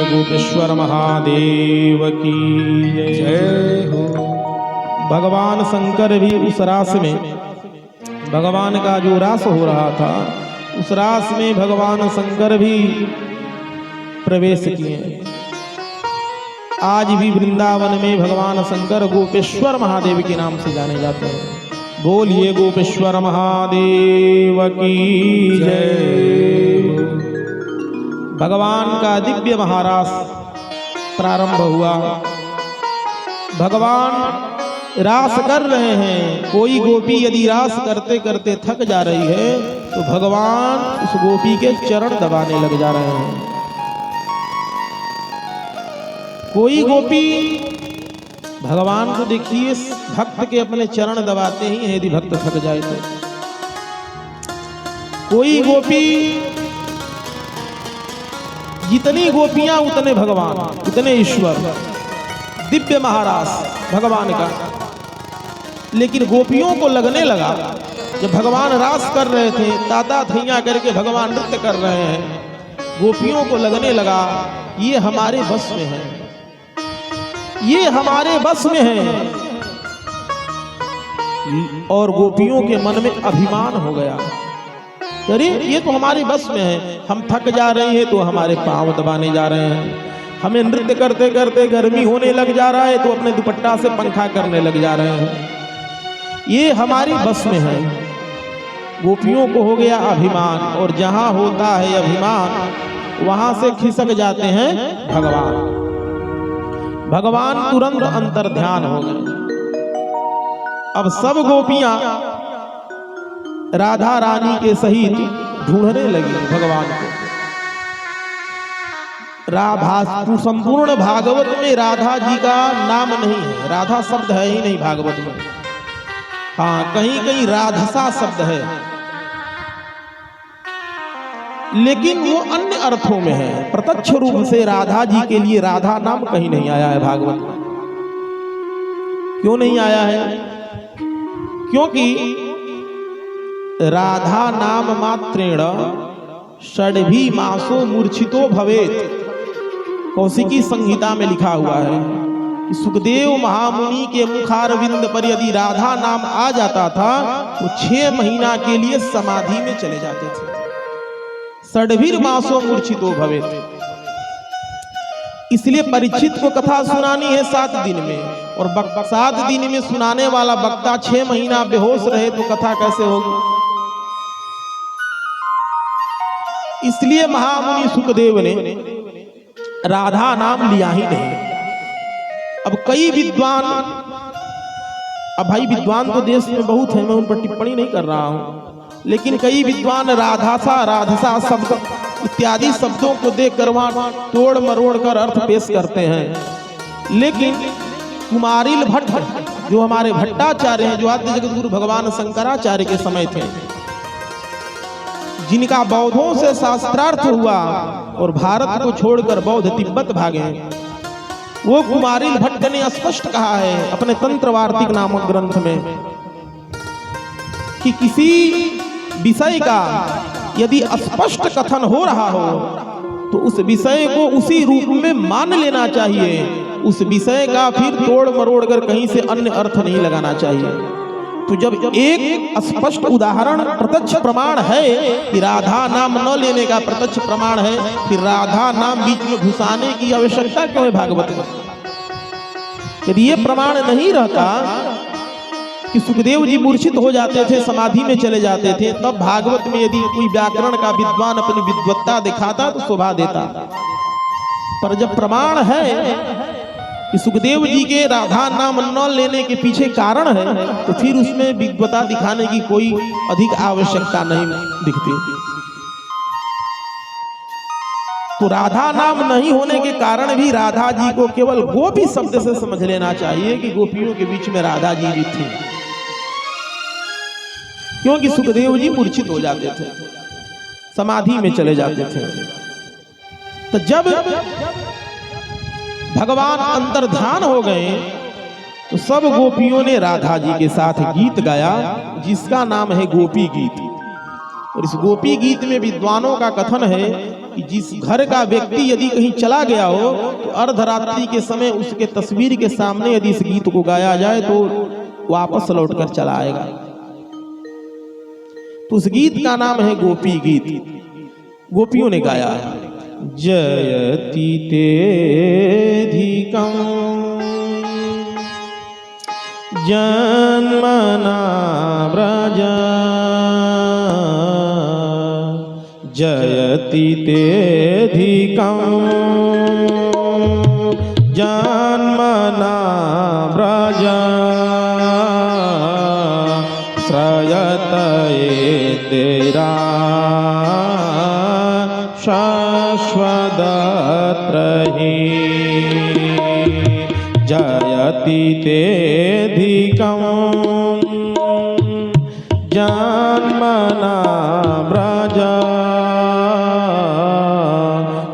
गोपेश्वर महादेव की जय हो। भगवान शंकर भी उस रास में, भगवान का जो रास हो रहा था उस रास में भगवान शंकर भी प्रवेश किए। आज भी वृंदावन में भगवान शंकर गोपेश्वर महादेव के नाम से जाने जाते हैं। बोलिए गोपेश्वर महादेव की जय। भगवान का दिव्य महारास प्रारंभ हुआ। भगवान रास कर रहे हैं। कोई गोपी यदि रास करते करते थक जा रही है तो भगवान उस गोपी के चरण दबाने लग जा रहे हैं। कोई गोपी, भगवान को देखिए, भक्त के अपने चरण दबाते ही हैं यदि भक्त थक जाए तो। कोई गोपी, जितनी गोपियां उतने भगवान, उतने ईश्वर, दिव्य महारास भगवान का। लेकिन गोपियों को लगने लगा, जब भगवान रास कर रहे थे, ताता थैया करके भगवान नृत्य कर रहे हैं, गोपियों को लगने लगा ये हमारे बस में है, ये हमारे बस में है। और गोपियों के मन में अभिमान हो गया, अरे ये तो हमारे बस में है, हम थक जा रहे हैं तो हमारे पांव दबाने जा रहे हैं, हमें नृत्य करते करते गर्मी होने लग जा रहा है तो अपने दुपट्टा से पंखा करने लग जा रहे हैं, ये हमारी बस में है। गोपियों को हो गया अभिमान, और जहां होता है अभिमान वहां से खिसक जाते हैं भगवान। भगवान तुरंत अंतर ध्यान हो गए। अब सब गोपियां राधा रानी के सहित ढूंढने लगी भगवान को। संपूर्ण भागवत में राधा जी का नाम नहीं है, राधा शब्द है ही नहीं भागवत में। हाँ, कहीं कहीं राधसा शब्द है, लेकिन वो अन्य अर्थों में है। प्रत्यक्ष रूप से राधा जी के लिए राधा नाम कहीं नहीं आया है भागवत में। क्यों नहीं आया है? क्योंकि राधा नाम मात्रेण षड्भी मासो मूर्छितो भवेत, कौशिकी संहिता में लिखा हुआ है कि सुखदेव महामुनि के मुखारविंद पर यदि राधा नाम आ जाता था तो 6 महीना के लिए समाधि में चले जाते थे। षड्भीर मासो मूर्छितो भवेत। इसलिए परीक्षित को कथा सुनानी है 7 दिन में, और 7 दिन में सुनाने वाला वक्ता 6 महीना बेहोश रहे तो कथा कैसे होगी? इसलिए महामुनि सुखदेव ने राधा नाम लिया ही नहीं। अब कई विद्वान, अब भाई विद्वान तो देश में बहुत है, मैं उन पर टिप्पणी नहीं कर रहा हूं, लेकिन कई विद्वान राधासा राधसा शब्द इत्यादि शब्दों को देखकर वहां तोड़ मरोड़ कर अर्थ पेश करते हैं। लेकिन कुमारिल भट्ट, जो हमारे भट्टाचार्य हैं, जो आद्य जगत गुरु भगवान शंकराचार्य के समय थे, जिनका बौद्धों से शास्त्रार्थ हुआ और भारत को छोड़कर बौद्ध तिब्बत भागे, वो कुमारिल भट्ट ने स्पष्ट कहा है अपने तंत्र वार्तिक नामक ग्रंथ में कि किसी विषय का यदि स्पष्ट कथन हो रहा हो तो उस विषय को उसी रूप में मान लेना चाहिए। उस विषय का फिर तोड़ मरोड़ कर कहीं से अन्य अर्थ नहीं लगाना चाहिए। तो जब एक स्पष्ट उदाहरण प्रत्यक्ष प्रमाण है कि राधा नाम न लेने का प्रत्यक्ष प्रमाण है, फिर राधा नाम बीच में घुसाने की आवश्यकता क्यों है भागवत में? यदि ये प्रमाण नहीं रहता कि सुखदेव जी मूर्छित हो जाते थे, समाधि में चले जाते थे, तब भागवत में यदि कोई व्याकरण का विद्वान अपनी विद्वत्ता दिखाता तो शोभा देता। पर जब प्रमाण है कि सुखदेव जी के राधा नाम न लेने के पीछे कारण है, तो फिर उसमें विद्वत्ता दिखाने की कोई अधिक आवश्यकता नहीं दिखती। तो राधा नाम नहीं होने के कारण भी राधा जी को केवल गोपी शब्द से समझ लेना चाहिए कि गोपियों के बीच में राधा जी भी थी, क्योंकि सुखदेव जी मूर्छित हो जाते थे, समाधि में चले जाते थे। तो जब भगवान अंतर्ध्यान हो गए तो सब गोपियों ने राधा जी के साथ गीत गाया, जिसका नाम है गोपी गीत। और इस गोपी गीत में विद्वानों का कथन है कि जिस घर का व्यक्ति यदि कहीं चला गया हो तो अर्धरात्रि के समय उसके तस्वीर के सामने यदि इस गीत को गाया जाए तो वापस लौटकर चला आएगा। तो उस गीत का नाम है गोपी गीत। गोपियों ने गाया जयति तेधिकं जन्मना व्रज जयति तेधिकं जन्मना व्रज श्रयत तेरा शाश्वतत्रहि जयति तेधिकं जन्मना व्रज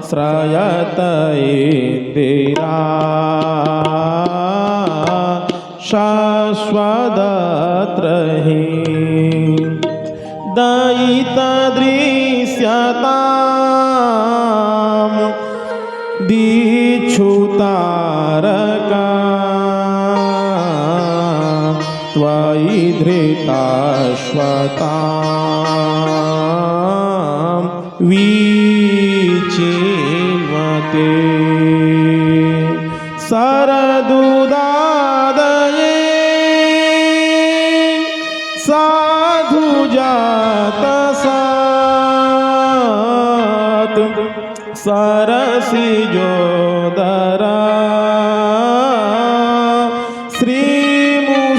श्रयत इंदिरा शाश्वतत्रहि दयित दृश्यताम् दीक्षुतारका त्वयि धृताश्वताम् विचिन्वते शरदुदादये साधुजातसात् सरसिजोदरा श्रीमुषादृशा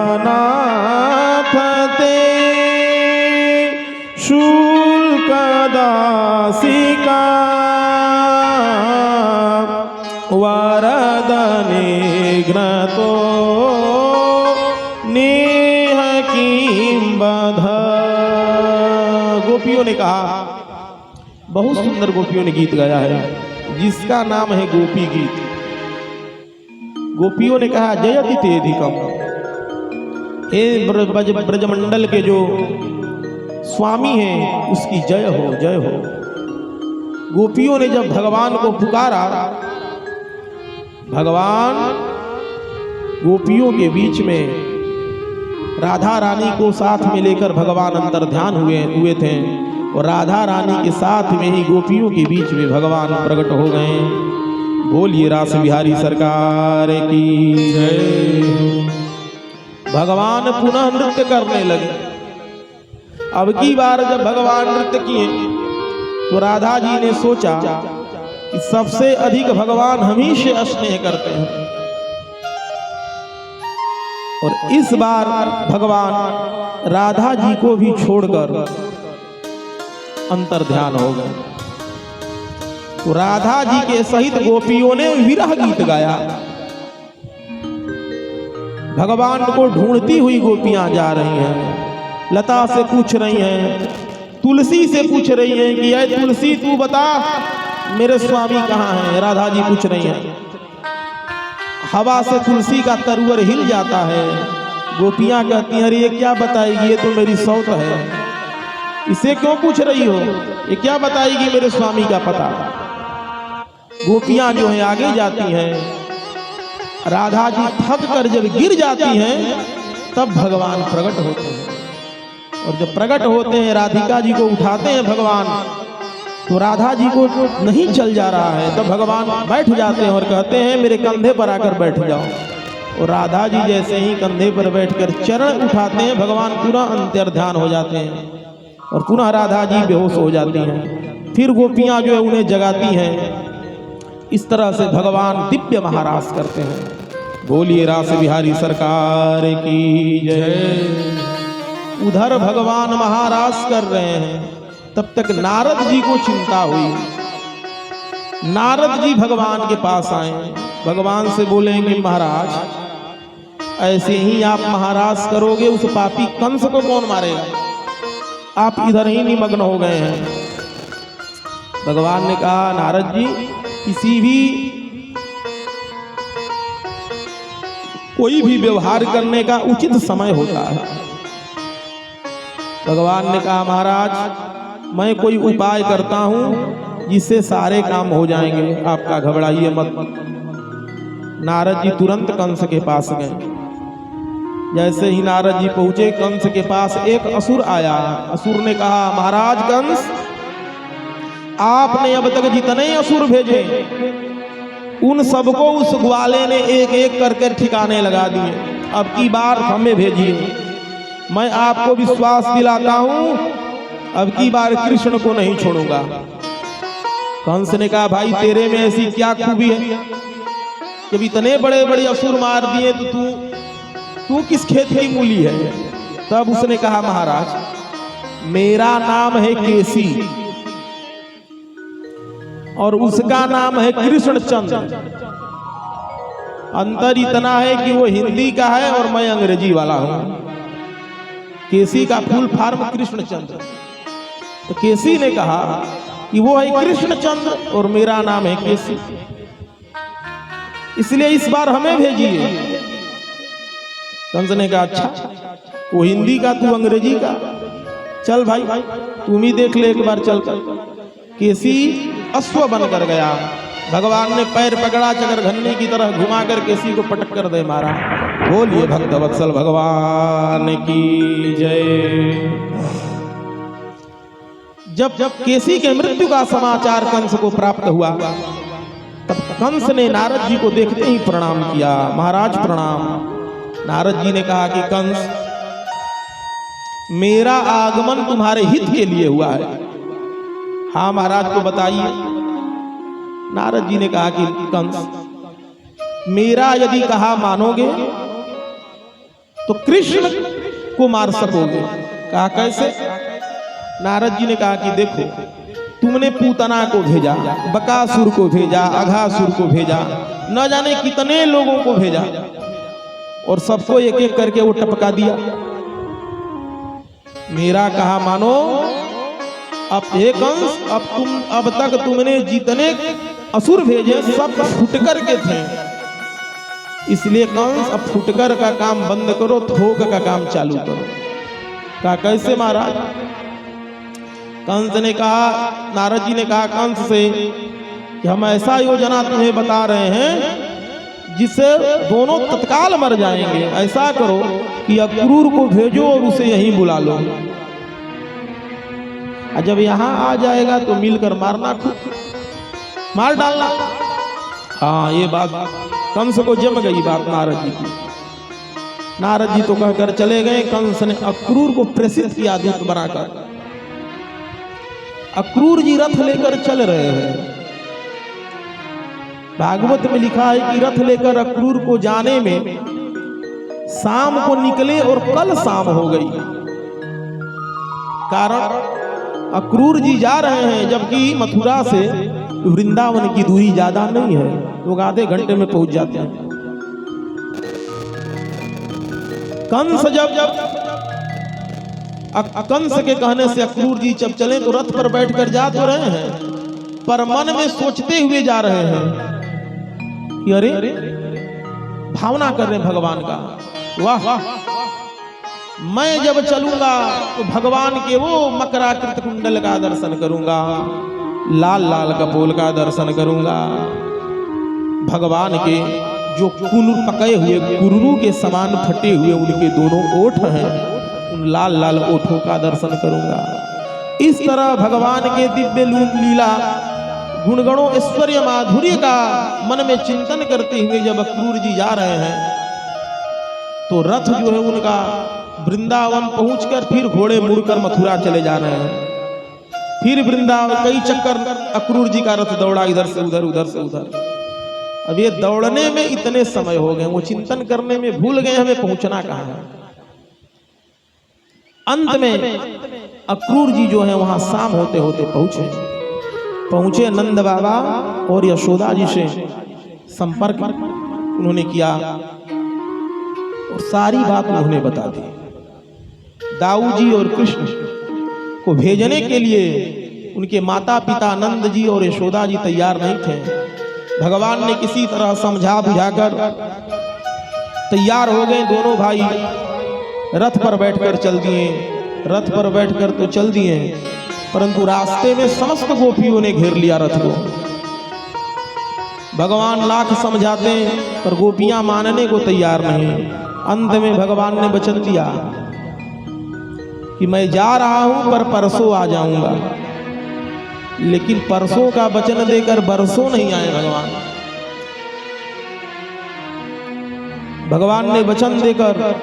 सुरथनाथ ते शुल्कदासिका वरदनिघ्नतो नेह किं बध। गोपियों ने कहा, बहुत सुंदर गोपियों ने गीत गाया है जिसका नाम है गोपी गीत। गोपियों ने कहा जयति तेधिकं, हे ब्रजमंडल के जो स्वामी हैं उसकी जय हो जय हो। गोपियों ने जब भगवान को पुकारा, भगवान गोपियों के बीच में राधा रानी को साथ में लेकर भगवान अंतर ध्यान हुए थे और राधा रानी के साथ में ही गोपियों के बीच में भगवान प्रकट हो गए। बोलिए रास बिहारी सरकार की जय। भगवान पुनः नृत्य करने लगे। अब की बार जब भगवान नृत्य किए तो राधा जी ने सोचा कि सबसे अधिक भगवान हम ही से स्नेह करते हैं और इस बार भगवान राधा जी को भी छोड़कर अंतर ध्यान हो गए। तो राधा जी के सहित गोपियों ने विरह गीत गाया। भगवान को ढूंढती हुई गोपियां जा रही हैं, लता से पूछ रही हैं, तुलसी से पूछ रही हैं कि ऐ तुलसी तू बता मेरे स्वामी कहाँ हैं। राधा जी पूछ रही हैं। हवा से तुलसी का तरुवर हिल जाता है। गोपियां कहती हैं अरे ये क्या बताएगी, ये तो मेरी सौत है, इसे क्यों पूछ रही हो, ये क्या बताएगी मेरे स्वामी का पता। गोपियां जो है आगे जाती हैं। राधा जी थक कर जब गिर जाती हैं तब भगवान प्रकट होते हैं और जब प्रकट होते हैं राधिका जी को उठाते हैं भगवान, तो राधा जी को नहीं चल जा रहा है तब भगवान बैठ जाते हैं और कहते हैं मेरे कंधे पर आकर बैठ जाओ। और राधा जी जैसे ही कंधे पर बैठकर चरण उठाते हैं भगवान पुनः अंतर ध्यान हो जाते हैं और पुनः राधा जी बेहोश हो जाती हैं। फिर गोपियां जो है उन्हें जगाती हैं। इस तरह से भगवान दिव्य महारास करते हैं। बोलिए रास बिहारी सरकार की जय। उधर भगवान महारास कर रहे हैं, तब तक नारद जी को चिंता हुई। नारद जी भगवान के पास आए, भगवान से बोलेंगे महाराज ऐसे ही आप महाराज करोगे उस पापी कंस को कौन मारेगा, आप इधर ही निमग्न हो गए हैं। भगवान ने कहा नारद जी किसी भी कोई भी व्यवहार करने का उचित समय होता है। भगवान ने कहा महाराज मैं कोई उपाय करता हूं जिससे सारे काम हो जाएंगे, आपका घबराइए मत। नारद जी तुरंत कंस के पास गए। जैसे ही नारद जी पहुंचे कंस के पास एक असुर आया। असुर ने कहा महाराज कंस, आपने अब तक जितने असुर भेजे उन सबको उस ग्वाले ने एक एक करके ठिकाने लगा दिए, अब की बार हमें भेजिए। मैं आपको विश्वास दिलाता हूं अब की बार कृष्ण को नहीं छोड़ूंगा। कंस ने कहा भाई तेरे में ऐसी क्या खूबी है, जब इतने बड़े बड़े असुर मार दिए तो तू किस खेत की मूली है। तब उसने कहा महाराज मेरा नाम है केसी और उसका नाम है कृष्णचंद्र। अंतर इतना है कि वो हिंदी का है और मैं अंग्रेजी वाला हूं। केसी का फुल फॉर्म कृष्णचंद्र। तो केसी ने कहा कि वो है कृष्णचंद्र और मेरा नाम है केसी, इसलिए इस बार हमें भेजिए। कंस ने कहा अच्छा वो हिंदी का तू अंग्रेजी का, चल भाई तुम ही देख ले एक बार चल कर। केसी अश्व बनकर गया। भगवान ने पैर पकड़ा चकरघन्नी की तरह घुमा कर केसी को पटक कर दे मारा। बोलिए भक्त वत्सल भगवान की जय। जब केसी के मृत्यु का समाचार कंस को प्राप्त हुआ तब कंस ने नारद जी को देखते ही प्रणाम किया। महाराज प्रणाम। नारद जी ने कहा कि कंस मेरा आगमन तुम्हारे हित के लिए हुआ है। हाँ महाराज को बताइए। नारद जी ने कहा कि कंस मेरा यदि कहा मानोगे तो कृष्ण को मार सकोगे। कहा कैसे। नारद जी ने कहा कि देखो तुमने पूतना को भेजा, बकासुर को भेजा, अघासुर को भेजा, न जाने कितने लोगों को भेजा और सबको एक एक करके वो टपका दिया। मेरा कहा मानो। अब एक कंस अब तक तुमने जितने असुर भेजे सब फुटकर के थे, इसलिए कंस अब फुटकर का काम बंद करो, थोक का काम चालू करो। कहा कैसे महाराज। कंस ने कहा, नारद जी ने कहा कंस से कि हम ऐसा योजना तुम्हें बता रहे हैं जिससे दोनों तत्काल मर जाएंगे। ऐसा करो कि अक्रूर को भेजो और उसे यहीं बुला लो, और जब यहां आ जाएगा तो मिलकर मारना, मार डालना। हाँ ये बात कंस को जम गई बात नारद जी की। नारद जी तो कहकर चले गए। कंस ने अक्रूर को प्रेषित किया दूत बनाकर। अक्रूर जी रथ लेकर चल रहे हैं। भागवत में लिखा है कि रथ लेकर अक्रूर को जाने में शाम को निकले और कल शाम हो गई। कारण अक्रूर जी जा रहे हैं जबकि मथुरा से वृंदावन की दूरी ज्यादा नहीं है, लोग आधे घंटे में पहुंच जाते हैं। कंस कंस के कहने से अक्रूर जी जब चले तो रथ पर बैठकर जा तो रहे हैं, पर मन में सोचते हुए जा रहे हैं कि अरे भावना कर रहे भगवान का, वाह मैं जब चलूंगा तो भगवान के वो मकराकृत कुंडल का दर्शन करूंगा, लाल लाल कपोल का दर्शन करूंगा, भगवान के जो पके हुए कुररू के समान फटे हुए उनके दोनों ओठ हैं, उन लाल लाल ओठों का दर्शन करूंगा। इस तरह भगवान के दिव्य लीला गुणगणों ऐश्वर्य माधुर्य का मन में चिंतन करते हुए जब अक्रूर जी जा रहे हैं तो रथ जो है उनका वृंदावन पहुंचकर फिर घोड़े मुड़कर मथुरा चले जा रहे हैं। फिर वृंदावन कई चक्कर अक्रूर जी का रथ दौड़ा, इधर से उधर उधर से उधर। अब ये दौड़ने में इतने समय हो गए, वो चिंतन करने में भूल गए हमें पहुंचना कहाँ है। अंत में अक्रूर जी जो है वहां शाम होते होते पहुंचे नंद बाबा और यशोदा जी से संपर्क उन्होंने किया और सारी बात उन्होंने बता दी। दाऊ जी और कृष्ण को भेजने के लिए उनके माता पिता नंद जी और यशोदा जी तैयार नहीं थे। भगवान ने किसी तरह समझा बुझाकर तैयार हो गए। दोनों भाई रथ पर बैठकर चल दिए। रथ पर बैठकर तो चल दिए, परंतु रास्ते में समस्त गोपियों ने घेर लिया रथ को। भगवान लाख समझाते पर गोपियां मानने को तैयार नहीं। अंत में भगवान ने वचन दिया कि मैं जा रहा हूं पर परसों आ जाऊंगा। लेकिन परसों का वचन देकर बरसों नहीं आए भगवान। भगवान ने वचन देकर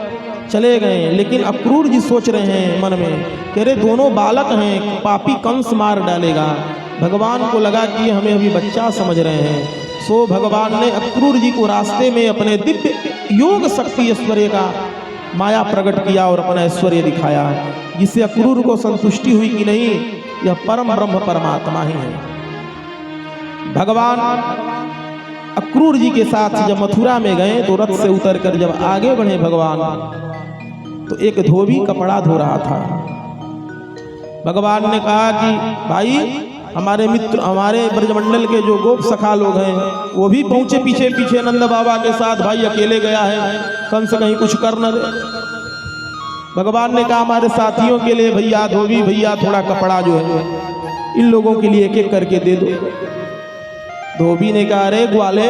चले गए, लेकिन अक्रूर जी सोच रहे हैं मन में कि अरे दोनों बालक हैं, पापी कंस मार डालेगा। भगवान को लगा कि हमें अभी बच्चा समझ रहे हैं। सो भगवान ने अक्रूर जी को रास्ते में अपने दिव्य योग शक्ति ऐश्वर्य का माया प्रकट किया और अपना ऐश्वर्य दिखाया, जिससे अक्रूर को संतुष्टि हुई कि नहीं, यह परम ब्रह्म परमात्मा ही है। भगवान अक्रूर जी के साथ जब मथुरा में गए तो रथ से उतरकर जब आगे बढ़े भगवान, तो एक धोबी कपड़ा धो रहा था। भगवान ने कहा कि भाई हमारे मित्र, हमारे ब्रजमंडल के जो गोप सखा लोग हैं वो भी पहुंचे पीछे पीछे नंद बाबा के साथ। भाई अकेले गया है, कंस कहीं कुछ कर न दे। भगवान ने कहा हमारे साथियों के लिए भैया, धोबी भैया, थोड़ा कपड़ा जो है इन लोगों के लिए एक एक करके दे दो। धोबी ने कहा अरे ग्वाले,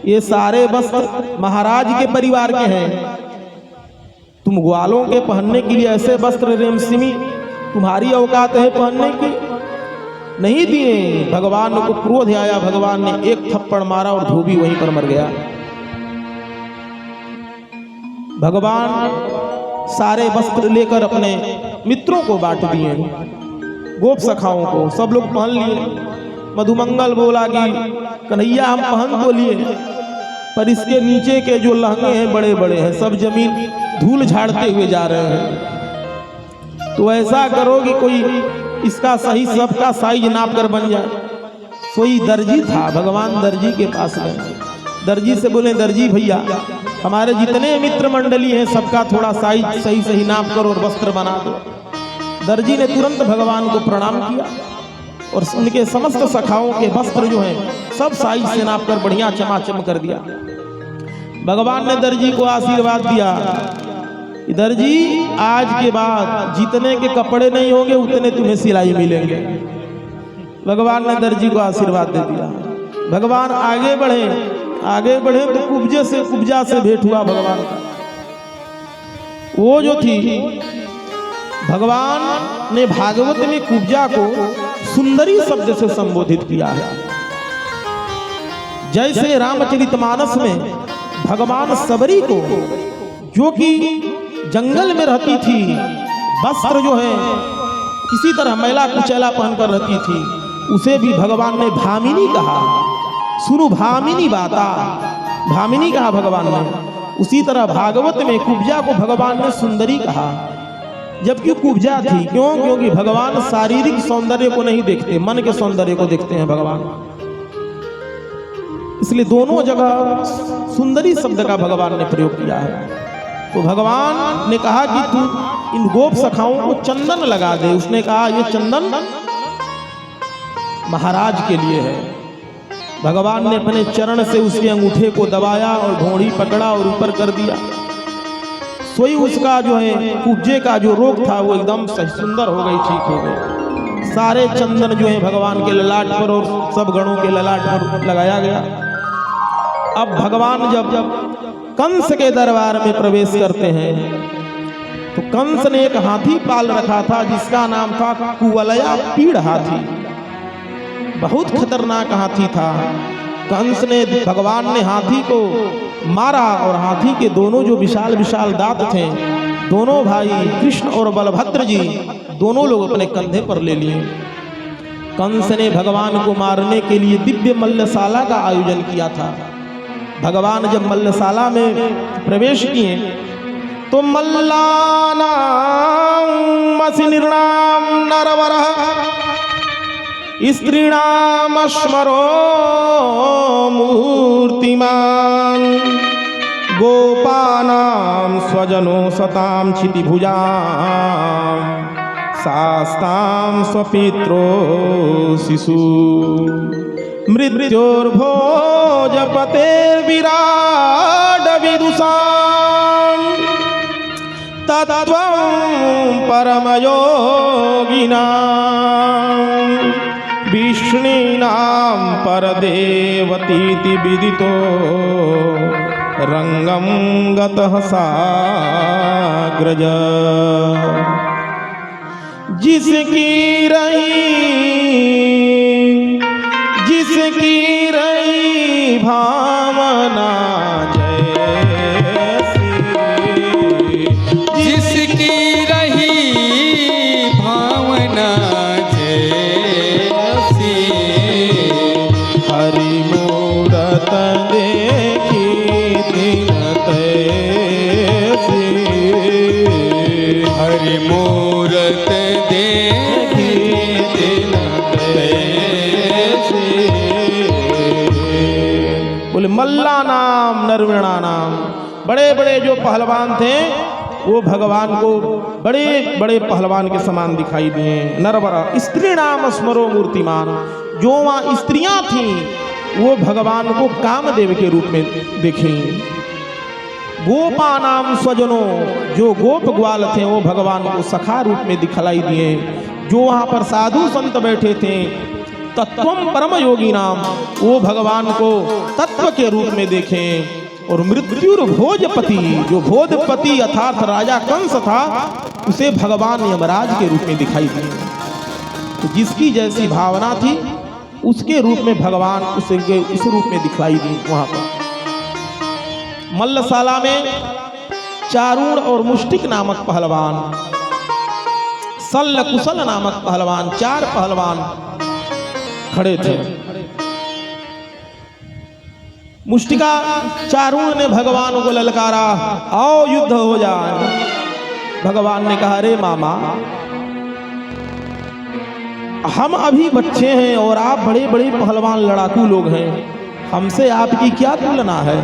ये सारे वस्त्र महाराज के परिवार के हैं, तुम ग्वालों के पहनने के लिए ऐसे वस्त्र रेमसिमी तुम्हारी औकात है पहनने की? नहीं दिए। भगवान को क्रोध आया, भगवान ने एक थप्पड़ मारा और धोबी वहीं पर मर गया। भगवान सारे वस्त्र लेकर अपने मित्रों को बांट दिए, गोप सखाओं को, सब लोग पहन लिए। मधुमंगल बोला कि कन्हैया हम पहन तो लिए, पर इसके नीचे के जो लहंगे हैं बड़े बड़े हैं, सब जमीन धूल झाड़ते हुए जा रहे हैं। तो ऐसा करो कि कोई इसका सही सबका साइज नाप कर बन जाए। सोई दर्जी था, भगवान दर्जी के पास गए। दर्जी से बोले दर्जी भैया, हमारे जितने मित्र मंडली हैं सबका थोड़ा साइज सही सही नाप कर और वस्त्र बना दो। दर्जी ने तुरंत भगवान को प्रणाम किया और उनके समस्त सखाओं के वस्त्र जो हैं सब साइज से नाप कर बढ़िया चमाचम कर दिया। भगवान ने दर्जी को आशीर्वाद दिया, दर्जी आज के बाद जितने के कपड़े नहीं होंगे उतने तुम्हें सिलाई मिलेंगे। भगवान ने दर्जी को आशीर्वाद दे दिया। भगवान आगे बढ़े तो कुब्जा से भेंट हुआ भगवान का। वो जो थी, भगवान ने भागवत में कुब्जा को सुंदरी शब्द से संबोधित किया है। जैसे रामचरितमानस में भगवान सबरी को, जो कि जंगल में रहती थी, वस्त्र जो है किसी तरह मैला कुचैला पहनकर रहती थी, उसे भी भगवान ने भामिनी कहा। सुनो भामिनी बाता, भामिनी कहा भगवान ने। उसी तरह भागवत में कुब्जा को भगवान ने सुंदरी कहा, जबकि कुब्जा थी। क्यों? क्योंकि भगवान शारीरिक सौंदर्य को नहीं देखते, मन के सौंदर्य को देखते हैं भगवान। इसलिए दोनों जगह सुंदरी शब्द का भगवान ने प्रयोग किया है। तो भगवान ने कहा कि तू इन गोप सखाओं को चंदन लगा दे। उसने कहा ये चंदन महाराज के लिए है। भगवान ने अपने चरण से उसके अंगूठे को दबाया और ढोंड़ी पकड़ा और ऊपर कर दिया। सोई उसका जो है कुब्जे का जो रोग था वो एकदम सुंदर हो गई, ठीक हो गई। सारे चंदन जो है भगवान के ललाट पर और सब गणों के ललाट पर लगाया गया। अब भगवान जब कंस के दरबार में प्रवेश करते हैं तो कंस ने एक हाथी पाल रखा था जिसका नाम था कुवलया पीड़ हाथी। बहुत खतरनाक हाथी था। कंस ने, भगवान ने हाथी को मारा और हाथी के दोनों जो विशाल विशाल दांत थे, दोनों भाई कृष्ण और बलभद्र जी दोनों लोग अपने कंधे पर ले लिए। कंस ने भगवान को मारने के लिए दिव्य मल्लशाला का आयोजन किया था। भगवान जब मल्लशाला में प्रवेश किए तो मल्लानाम मसिनिर्णाम नरवरः स्त्रीणाम स्मरो मूर्तिमान गोपानां स्वजनो सतां क्षितिभुजां शास्तां स्वपित्रो शिशु मृत्योर्भोजपतेर्विराड विदुषां तत्त्वं परमयोगिनां विष्णीनां परदेवतीति विदितो रंगं गतः साग्रज। जिसकी रही भावना जैसी, जिसकी रही भावना जैसी, हरि मूरत देखी दिन तैसी, हरि मूरत देखी दिन तैसी। बोले मल्ला नाम नरवीणा नाम, बड़े बड़े जो पहलवान थे वो भगवान को बड़े बड़े पहलवान के समान दिखाई दिए। नरवर स्त्री नाम स्मरो मूर्तिमान, जो वहाँ स्त्रियां थीं वो भगवान को कामदेव के रूप में देखें। गोपा नाम स्वजनों, जो गोप ग्वाल थे वो भगवान को सखा रूप में दिखलाई दिए। जो वहाँ पर साधु संत बैठे थे तत्वम परम योगी नाम, वो भगवान को तत्व के रूप में देखें। और मृत्युर भोजपति, जो भोजपति अर्थात राजा कंस था उसे भगवान यमराज के रूप में दिखाई दिए। तो जिसकी जैसी भावना थी उसके रूप में भगवान उसे उस रूप में दिखाई दी। वहां पर मल्लशाला में चारूण और मुष्टिक नामक पहलवान, सल्ल कुशल नामक पहलवान, 4 पहलवान खड़े थे। मुष्टिका चारूण ने भगवान को ललकारा, आओ युद्ध हो जाए। भगवान ने कहा, अरे मामा, हम अभी बच्चे हैं और आप बड़े बड़े पहलवान लड़ाकू लोग हैं, हमसे आपकी क्या तुलना है।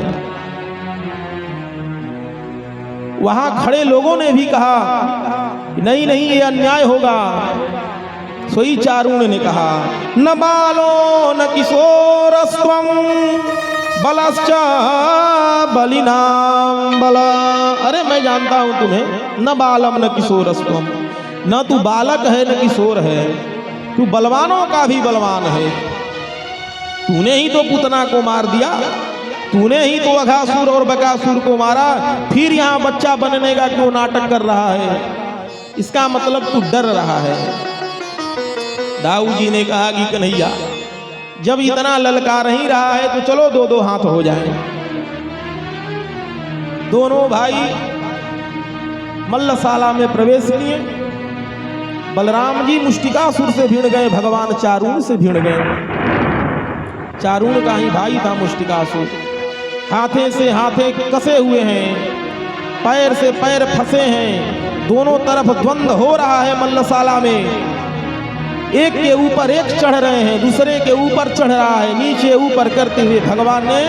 वहां खड़े लोगों ने भी कहा, नहीं नहीं ये अन्याय होगा। सोई चारूण ने कहा, न बालो न किशोरस्त्वं बलश्च बलिनाम बला। अरे मैं जानता हूं तुम्हें, न बालम न किशोरस्त्वम, न तू बालक है न किशोर है, तू बलवानों का भी बलवान है। तूने ही तो पूतना को मार दिया, तूने ही तो अघासुर और बकासुर को मारा, फिर यहाँ बच्चा बनने का क्यों नाटक कर रहा है। इसका मतलब तू डर रहा है। दाऊ जी ने कहा कि कन्हैया, जब इतना ललकार ही रहा है तो चलो 2-2 हाथ हो जाएं। दोनों भाई मल्लशाला में प्रवेश किए। बलराम जी मुष्टिकासुर से भिड़ गए, भगवान चारूण से भिड़ गए। चारूण का ही भाई था मुष्टिकासुर। हाथे से हाथे कसे हुए हैं, पैर से पैर फंसे हैं, दोनों तरफ द्वंद्व हो रहा है मल्लशाला में। एक के ऊपर एक चढ़ रहे हैं, दूसरे के ऊपर चढ़ रहा है, नीचे ऊपर करते हुए भगवान ने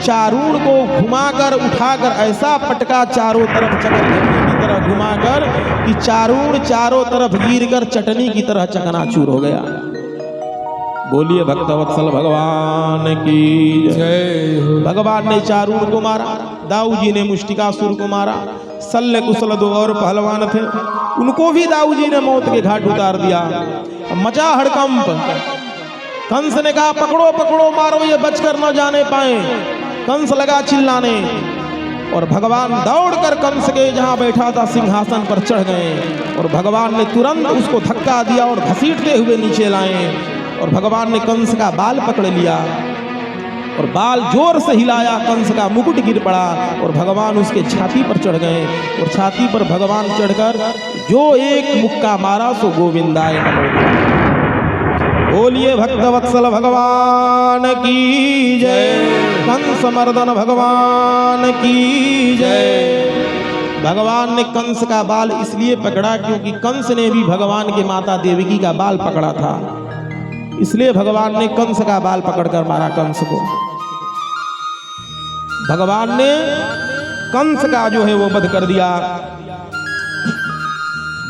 चारूण को घुमाकर उठाकर ऐसा पटका चारों तरफ चक्रधरनी की तरह घुमाकर कि चारूण चारों तरफ गिरकर चटनी की तरह चकनाचूर हो गया। बोलिए भक्तवत्सल भगवान की जय। भगवान ने चारूण को मारा, दाऊ जी ने मुष्टिकासुर को मारा। सल्ल कुशल 2 और पहलवान थे, उनको भी दाऊ जी ने मौत के घाट उतार दिया। मचा हड़कंप। कंस ने कहा, पकड़ो पकड़ो, मारो, ये बचकर न जाने पाए। कंस लगा चिल्लाने और भगवान दौड़कर कंस के जहां बैठा था सिंहासन पर चढ़ गए और भगवान ने तुरंत उसको धक्का दिया और घसीटते हुए नीचे लाए। और भगवान ने कंस का बाल पकड़ लिया और बाल जोर से हिलाया, कंस का मुकुट गिर पड़ा और भगवान उसके छाती पर चढ़ गए। और छाती पर भगवान चढ़कर जो एक मुक्का मारा सो गोविंदाय नमो। बोलिए भक्तवत्सल भगवान की जय। कंस मर्दन भगवान की जय। भगवान ने कंस का बाल इसलिए पकड़ा क्योंकि कंस ने भी भगवान के माता देवकी का बाल पकड़ा था, इसलिए भगवान ने कंस का बाल पकड़कर मारा कंस को। भगवान ने कंस का जो है वो वध कर दिया।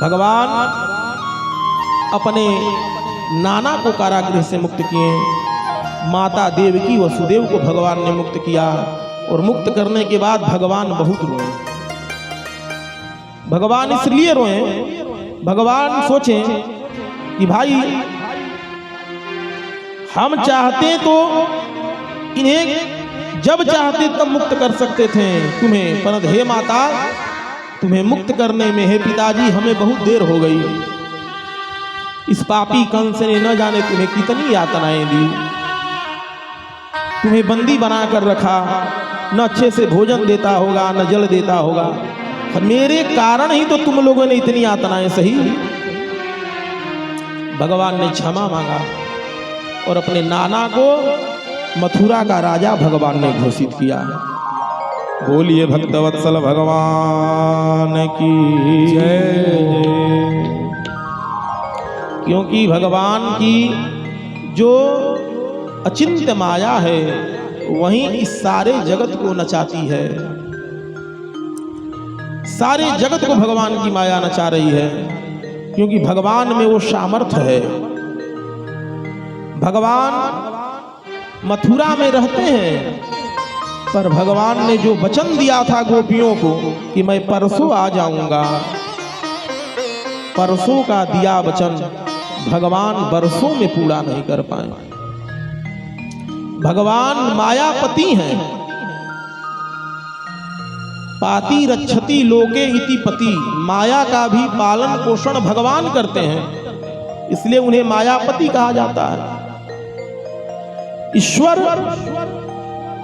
भगवान अपने नाना को कारागृह से मुक्त किए। माता देवकी वसुदेव को भगवान ने मुक्त किया और मुक्त करने के बाद भगवान बहुत रोए। भगवान इसलिए रोए, भगवान सोचें कि भाई हम चाहते तो इन्हें जब चाहते तब मुक्त कर सकते थे तुम्हें, परंतु हे माता तुम्हें मुक्त करने में, हे पिताजी हमें बहुत देर हो गई। इस पापी कंस ने न जाने तुम्हें कितनी यातनाएं दी, तुम्हें बंदी बना कर रखा, न अच्छे से भोजन देता होगा न जल देता होगा, मेरे कारण ही तो तुम लोगों ने इतनी यातनाएं सही। भगवान ने क्षमा मांगा और अपने नाना को मथुरा का राजा भगवान ने घोषित किया। बोलिए भक्तवत्सल भगवान की जय। क्योंकि भगवान की जो अचिंत्य माया है वहीं इस सारे जगत को नचाती है, सारे जगत को भगवान की माया नचा रही है, क्योंकि भगवान में वो सामर्थ्य है। भगवान मथुरा में रहते हैं, पर भगवान ने जो वचन दिया था गोपियों को कि मैं परसों आ जाऊंगा, परसों का दिया वचन भगवान वर्षों में पूरा नहीं कर पाए। भगवान मायापति हैं, पाति रक्षति लोके इति पति, माया का भी पालन पोषण भगवान करते हैं, इसलिए उन्हें मायापति कहा जाता है। ईश्वर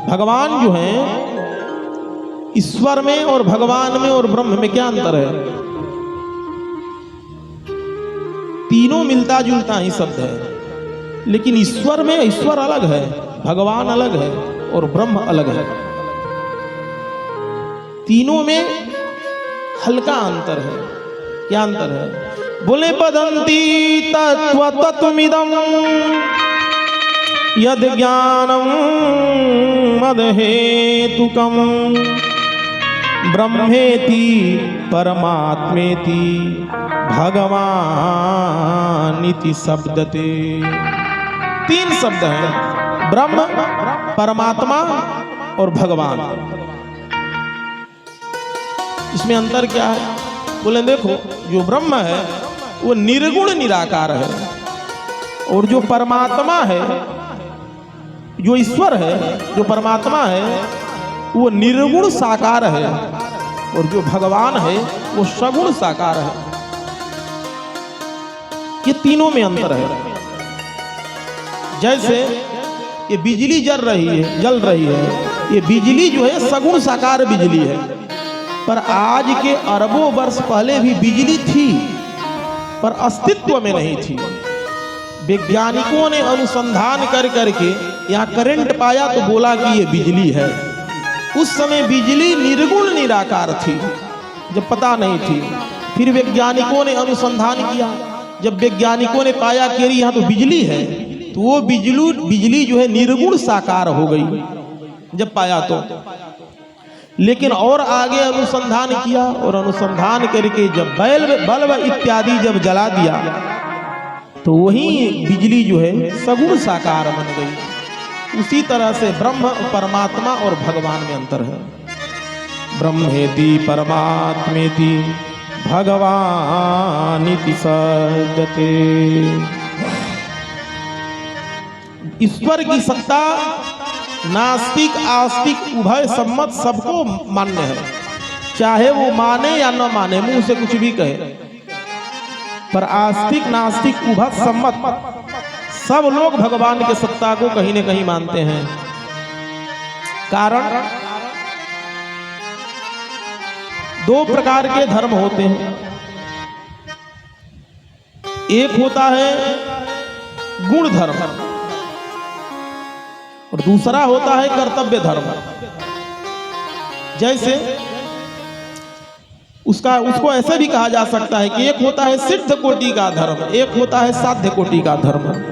भगवान जो हैं, ईश्वर में और भगवान में और ब्रह्म में क्या अंतर है? तीनों मिलता जुलता ही शब्द है, लेकिन ईश्वर में ईश्वर अलग है, भगवान अलग है और ब्रह्म अलग है। तीनों में हल्का अंतर है। क्या अंतर है? बोले बदंती तत्व तत्वमिदं यद ज्ञानम मदहेतुकम ब्रह्मेति परमात्मेति भगवानिति शब्दते। तीन शब्द हैं, ब्रह्म, परमात्मा और भगवान। इसमें अंतर क्या है? बोले देखो, जो ब्रह्म है वो निर्गुण निराकार है, और जो परमात्मा है, जो ईश्वर है, जो परमात्मा है वो निर्गुण साकार है, और जो भगवान है वो सगुण साकार है। ये तीनों में अंतर है। जैसे ये बिजली जल रही है, ये बिजली जो है सगुण साकार बिजली है, पर आज के अरबों वर्ष पहले भी बिजली थी, पर अस्तित्व में नहीं थी। वैज्ञानिकों ने अनुसंधान कर करके यहाँ करंट पाया तो बोला कि ये बिजली है। उस समय बिजली निर्गुण निराकार थी, जब पता नहीं थी। फिर वैज्ञानिकों ने अनुसंधान किया, जब वैज्ञानिकों ने पाया कि यहाँ तो बिजली है, तो वो बिजली जो है निर्गुण साकार हो गई जब पाया तो। लेकिन और आगे अनुसंधान किया, और अनुसंधान करके जब बल्ब इत्यादि जब जला दिया तो वही बिजली जो है सगुण साकार बन गई। उसी तरह से ब्रह्म, परमात्मा और भगवान में अंतर है। ब्रह्मेति परमात्मेति भगवानिति सद्यते। ईश्वर की सत्ता नास्तिक आस्तिक उभय सम्मत सबको मान्य है, चाहे वो माने या न माने, मुंह से कुछ भी कहे, पर आस्तिक नास्तिक उभय सम्मत सब लोग भगवान के सत्ता को कहीं न कहीं मानते हैं। कारण दो प्रकार के धर्म होते हैं। एक होता है गुण धर्म और दूसरा होता है कर्तव्य धर्म। जैसे उसको ऐसे भी कहा जा सकता है कि एक होता है सिद्ध कोटि का धर्म, एक होता है साध्य कोटि का धर्म।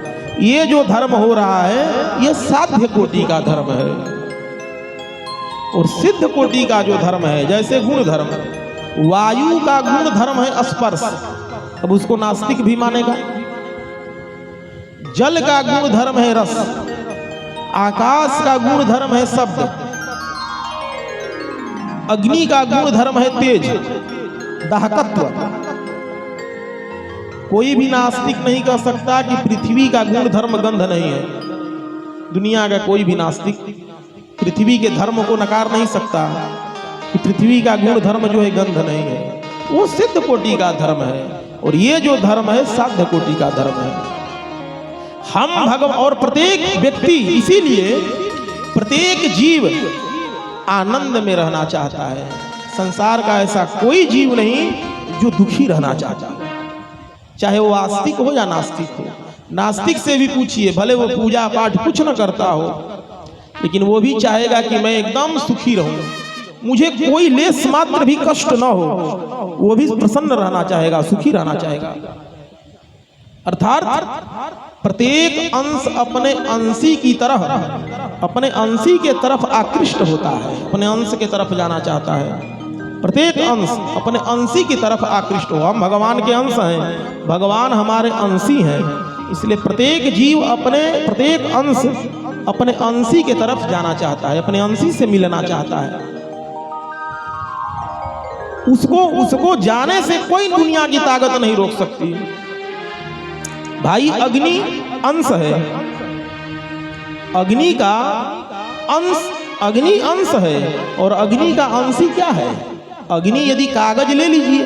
ये जो धर्म हो रहा है ये साध्य कोटि का धर्म है, और सिद्ध कोटि का जो धर्म है, जैसे गुण धर्म, वायु का गुण धर्म है स्पर्श, अब उसको नास्तिक भी मानेगा। जल का गुण धर्म है रस, आकाश का गुण धर्म है शब्द, अग्नि का गुण धर्म है तेज, दाहकत्व। कोई भी नास्तिक नहीं कह सकता कि पृथ्वी का गुण धर्म गंध नहीं है। दुनिया का कोई भी नास्तिक पृथ्वी के धर्म को नकार नहीं सकता कि पृथ्वी का गुण धर्म जो है गंध नहीं है। वो सिद्ध कोटि का धर्म है और ये जो धर्म है साध्य कोटि का धर्म है। हम भगवान और प्रत्येक व्यक्ति, इसीलिए प्रत्येक जीव आनंद में रहना चाहता है। संसार का ऐसा कोई जीव नहीं जो दुखी रहना चाहता है, चाहे वो आस्तिक हो या नास्तिक हो। नास्तिक से भी पूछिए, भले वो पूजा पाठ कुछ न करता हो, लेकिन वो भी चाहेगा कि मैं एकदम सुखी रहूं, मुझे कोई लेस मात्र भी कष्ट न हो। वो भी प्रसन्न रहना चाहेगा, सुखी रहना चाहेगा। अर्थात प्रत्येक अंश अपने अंशी की तरफ, अपने अंशी के तरफ आकृष्ट होता है, अपने अंश के तरफ जाना चाहता है। प्रत्येक अंश अपने अंशी की तरफ आकृष्ट हो। हम भगवान के अंश हैं, भगवान हमारे अंशी हैं, इसलिए प्रत्येक जीव अपने प्रत्येक अंश अपने अंशी के तरफ जाना चाहता है, अपने अंशी से मिलना चाहता है। उसको जाने से कोई दुनिया की ताकत नहीं रोक सकती। भाई अग्नि अंश है, अग्नि का अंश, अग्नि अंश है और अग्नि का अंशी क्या है? अग्नि, यदि कागज ले लीजिए,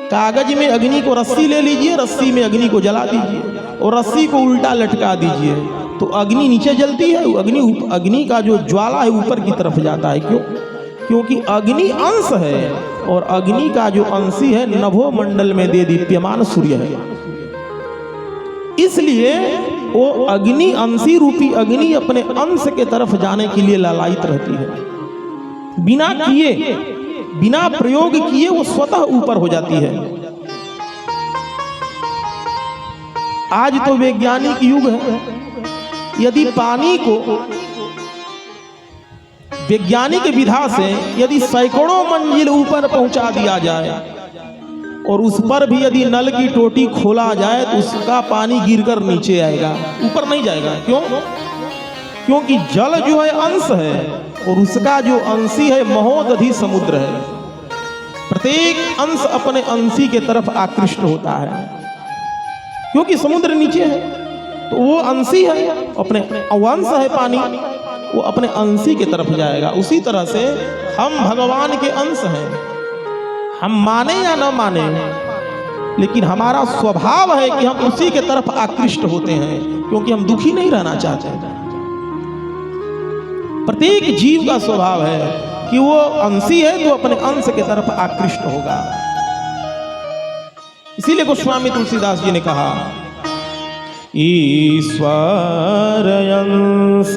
कागज में अग्नि को रस्सी ले लीजिए, रस्सी में अग्नि को जला दीजिए और रस्सी को उल्टा लटका दीजिए तो अग्नि नीचे जलती है। अग्नि का जो ज्वाला है ऊपर की तरफ जाता है। क्यों? क्योंकि अग्नि अंश है और अग्नि का जो अंशी है नभो मंडल में दे दीप्यमान सूर्य है। इसलिए वो अग्नि, अंशी रूपी अग्नि अपने अंश के तरफ जाने के लिए लालायित रहती है। बिना किए, बिना प्रयोग किए वो स्वतः ऊपर हो जाती है। आज तो वैज्ञानिक युग है। यदि पानी को वैज्ञानिक विधा से यदि सैकड़ों मंजिल ऊपर पहुंचा दिया जाए और उस पर भी यदि नल की टोटी खोला जाए तो उसका पानी गिरकर नीचे आएगा, ऊपर नहीं जाएगा। क्यों? क्योंकि जल जो है अंश है और उसका जो अंशी है महोदधि समुद्र है। प्रत्येक अंश अपने अंशी के तरफ आकृष्ट होता है क्योंकि समुद्र नीचे है, तो वो अंशी है, अपने अंश है पानी, वो अपने अंशी की तरफ जाएगा। उसी तरह से हम भगवान के अंश हैं। हम माने या न माने, लेकिन हमारा स्वभाव है कि हम उसी के तरफ आकृष्ट होते हैं क्योंकि हम दुखी नहीं रहना चाहते। प्रत्येक जीव का स्वभाव है कि वो अंशी है तो अपने अंश के तरफ आकृष्ट होगा। इसीलिए गोस्वामी तुलसीदास जी ने कहा, ईश्वर अंश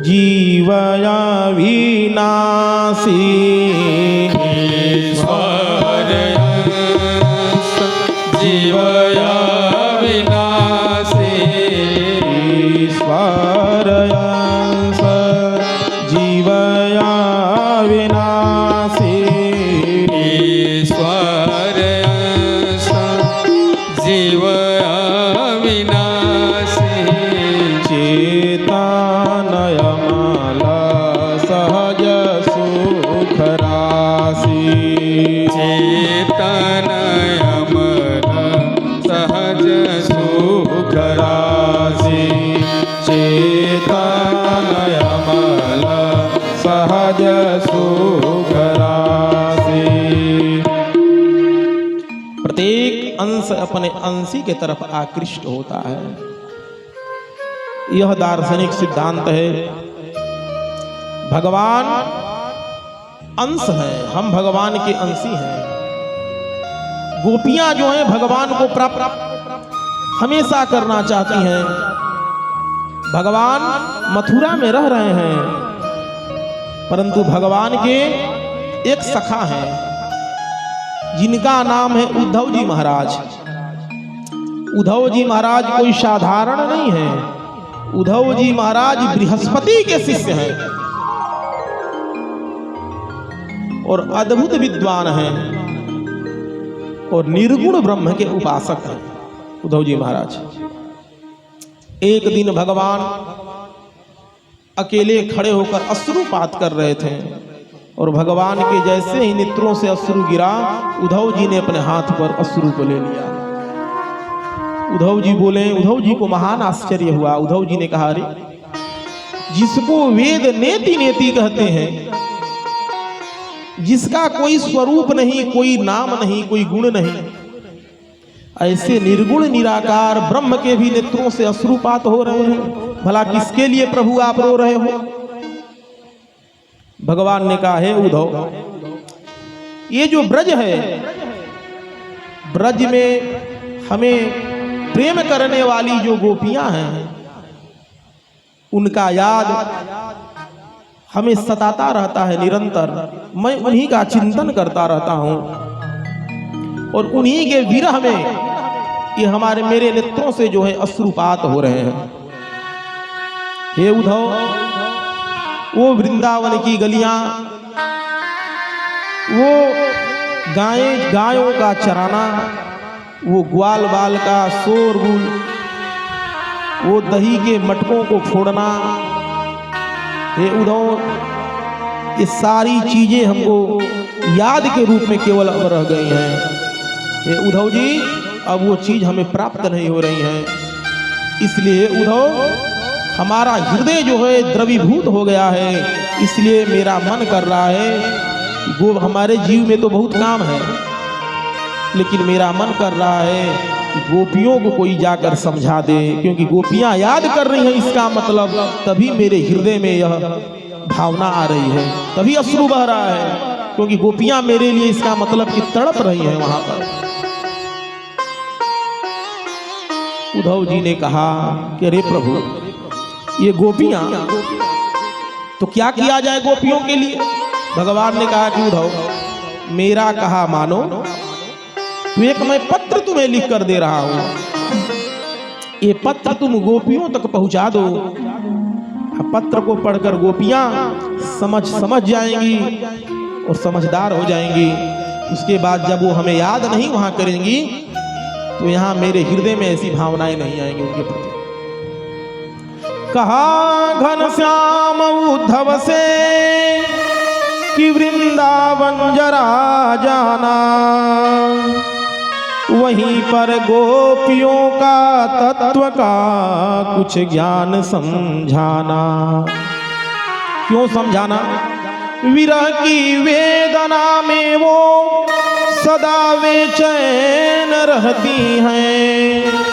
जीवया विनाशी, ईश्वर अंश जीवया विनाशी, ईश्वर अंश जीवया विनाशी, ईश्वर अंश जीवया विनाशी, चेतनयमला सहज सुख राशि, चेतनयमल सहज सुख राशि, चेतनयमल सहज सुख राशि। प्रत्येक अंश अपने अंशी के तरफ आकृष्ट होता है। यह दार्शनिक सिद्धांत है। भगवान अंश है, हम भगवान के अंशी हैं। गोपियां जो हैं भगवान को प्राप्त हमेशा करना चाहती हैं। भगवान मथुरा में रह रहे हैं, परंतु भगवान के एक सखा हैं जिनका नाम है उद्धव जी महाराज। उद्धव जी महाराज कोई साधारण नहीं है। उद्धव जी महाराज बृहस्पति के शिष्य हैं और अद्भुत विद्वान हैं और निर्गुण ब्रह्म के उपासक हैं उद्धव जी महाराज। एक दिन भगवान अकेले खड़े होकर अश्रुपात कर रहे थे। और भगवान के जैसे ही नेत्रों से अश्रु गिरा, उद्धव जी ने अपने हाथ पर अश्रु को ले लिया। उद्धव जी बोले, उद्धव जी को महान आश्चर्य हुआ। उद्धव जी ने कहा, अरे जिसको वेद नेति नेति कहते हैं, जिसका कोई स्वरूप नहीं, कोई नाम नहीं, कोई गुण नहीं, ऐसे निर्गुण निराकार ब्रह्म के भी नेत्रों से अश्रुपात हो रहे हैं, भला किसके लिए प्रभु आप रो रहे हो? भगवान ने कहा, है उद्धव, ये जो ब्रज है, ब्रज में हमें प्रेम करने वाली जो गोपियां हैं, उनका याद हमें सताता रहता है निरंतर। मैं उन्हीं का चिंतन करता रहता हूं और उन्हीं के विरह में ये मेरे नेत्रों से जो है अश्रुपात हो रहे हैं। हे उद्धव, वो वृंदावन की गलियां, वो गायों का चराना, वो ग्वाल बाल का शोरगुल, वो दही के मटकों को फोड़ना, हे उद्धव, ये सारी चीजें हमको याद के रूप में केवल अब रह गई हैं। हे उद्धव जी, अब वो चीज हमें प्राप्त नहीं हो रही है। इसलिए उद्धव, हमारा हृदय जो है द्रवीभूत हो गया है। इसलिए मेरा मन कर रहा है, वो हमारे जीव में तो बहुत काम है, लेकिन मेरा मन कर रहा है गोपियों को कोई जाकर समझा दे, क्योंकि गोपियां याद कर रही हैं, इसका मतलब तभी मेरे हृदय में यह भावना आ रही है, तभी अश्रु बह रहा है, क्योंकि गोपियां मेरे लिए, इसका मतलब कि तड़प रही हैं वहां पर। उद्धव जी ने कहा कि अरे प्रभु, ये गोपियां, तो क्या किया जाए गोपियों के लिए? भगवान ने कहा कि उद्धव, मेरा कहा मानो, तो एक मैं पत्र तुम्हें लिख कर दे रहा हूं, ये पत्र तुम गोपियों तक पहुंचा दो। पत्र को पढ़कर गोपियां समझ जाएंगी और समझदार हो जाएंगी। उसके बाद जब वो हमें याद नहीं वहां करेंगी, तो यहां मेरे हृदय में ऐसी भावनाएं नहीं आएंगी उनके प्रति। कहा घनश्याम उद्धव से कि वृंदावन जरा जाना, वहीं पर गोपियों का तत्व का कुछ ज्ञान समझाना। क्यों समझाना? विरह की वेदना में वो सदा बेचैन रहती हैं,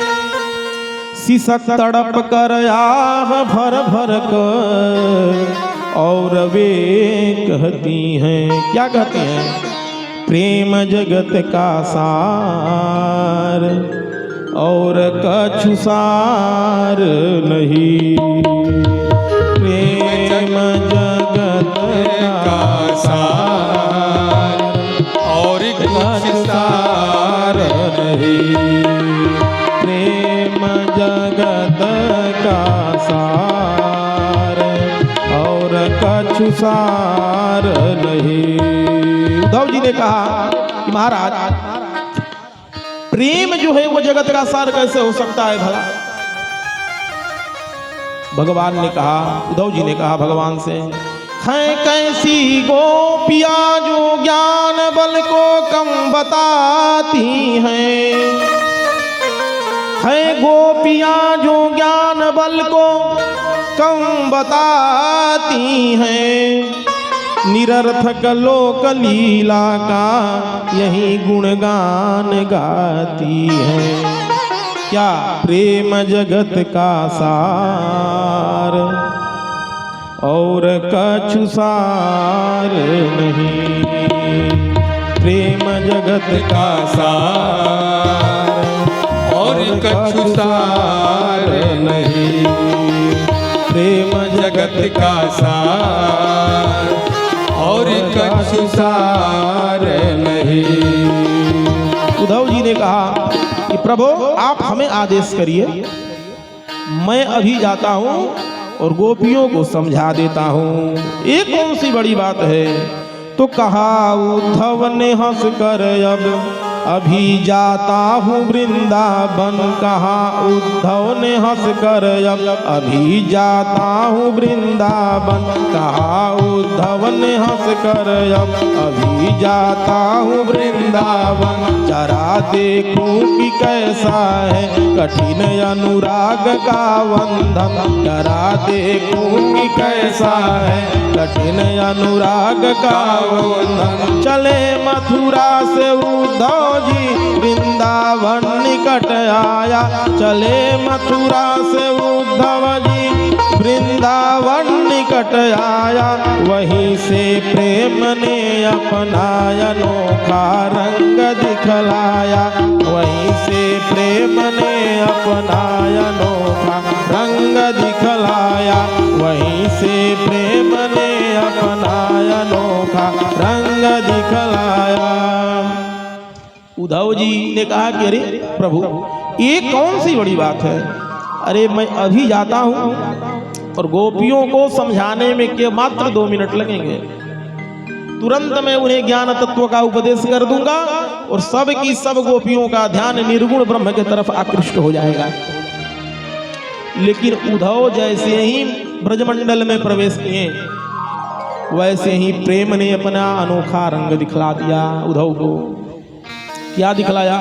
सिसक तड़प कर आह भर भर कर और वे कहती हैं, क्या कहती हैं? प्रेम जगत का सार और कछु सार नहीं, प्रेम जगत का सार और कछु सार नहीं, प्रेम जगत का सार और कछु सार नहीं। उद्धव जी ने कहा कि महाराज, प्रेम जो है वो जगत का सार कैसे हो सकता है भला? भगवान ने कहा, उद्धव जी ने कहा भगवान से, हैं कैसी गोपियां जो ज्ञान बल को कम बताती हैं, हैं गोपियां जो ज्ञान बल को कम बताती हैं, निरर्थक लोक लीला का यही गुणगान गाती है। क्या? प्रेम जगत का सार और कछु सार नहीं, प्रेम जगत का सार और कछु सार नहीं, प्रेम जगत का सार और कछु सार नहीं। उद्धव जी ने कहा कि प्रभु, आप हमें आदेश करिए, मैं अभी जाता हूं और गोपियों को समझा देता हूं। एक कौन सी बड़ी बात है? तो कहा उद्धव ने हंस कर अब अभी जाता हूँ वृंदावन, कहा उद्धव ने हंस कर अब। अभी जाता हूँ वृंदावन, कहा उद्धव ने हंस कर अब। अभी जाता हूँ वृंदावन, जरा देखूं कि कैसा है कठिन अनुराग का बंधन। जरा देखूं कि कैसा है कठिन अनुराग का बंधन। चले मथुरा से उद्धव जी, वृंदावन निकट आया। चले मथुरा से उद्धव जी, वृंदावन निकट आया। वहीं से प्रेम ने अपना अनोखा रंग दिखलाया। वहीं से प्रेम ने अपना अनोखा रंग दिखलाया। वहीं से प्रेम ने अपना अनोखा रंग दिखलाया। उद्धव जी ने कहा कि अरे प्रभु, ये कौन सी बड़ी बात है। अरे मैं अभी जाता हूँ और गोपियों को समझाने में के मात्र 2 मिनट लगेंगे। तुरंत मैं उन्हें ज्ञान तत्व का उपदेश कर दूंगा और सब की सब गोपियों का ध्यान निर्गुण ब्रह्म की तरफ आकृष्ट हो जाएगा। लेकिन उद्धव जैसे ही ब्रजमंडल में प्रवेश किए, वैसे ही प्रेम ने अपना अनोखा रंग दिखला दिया उद्धव को। क्या दिखलाया?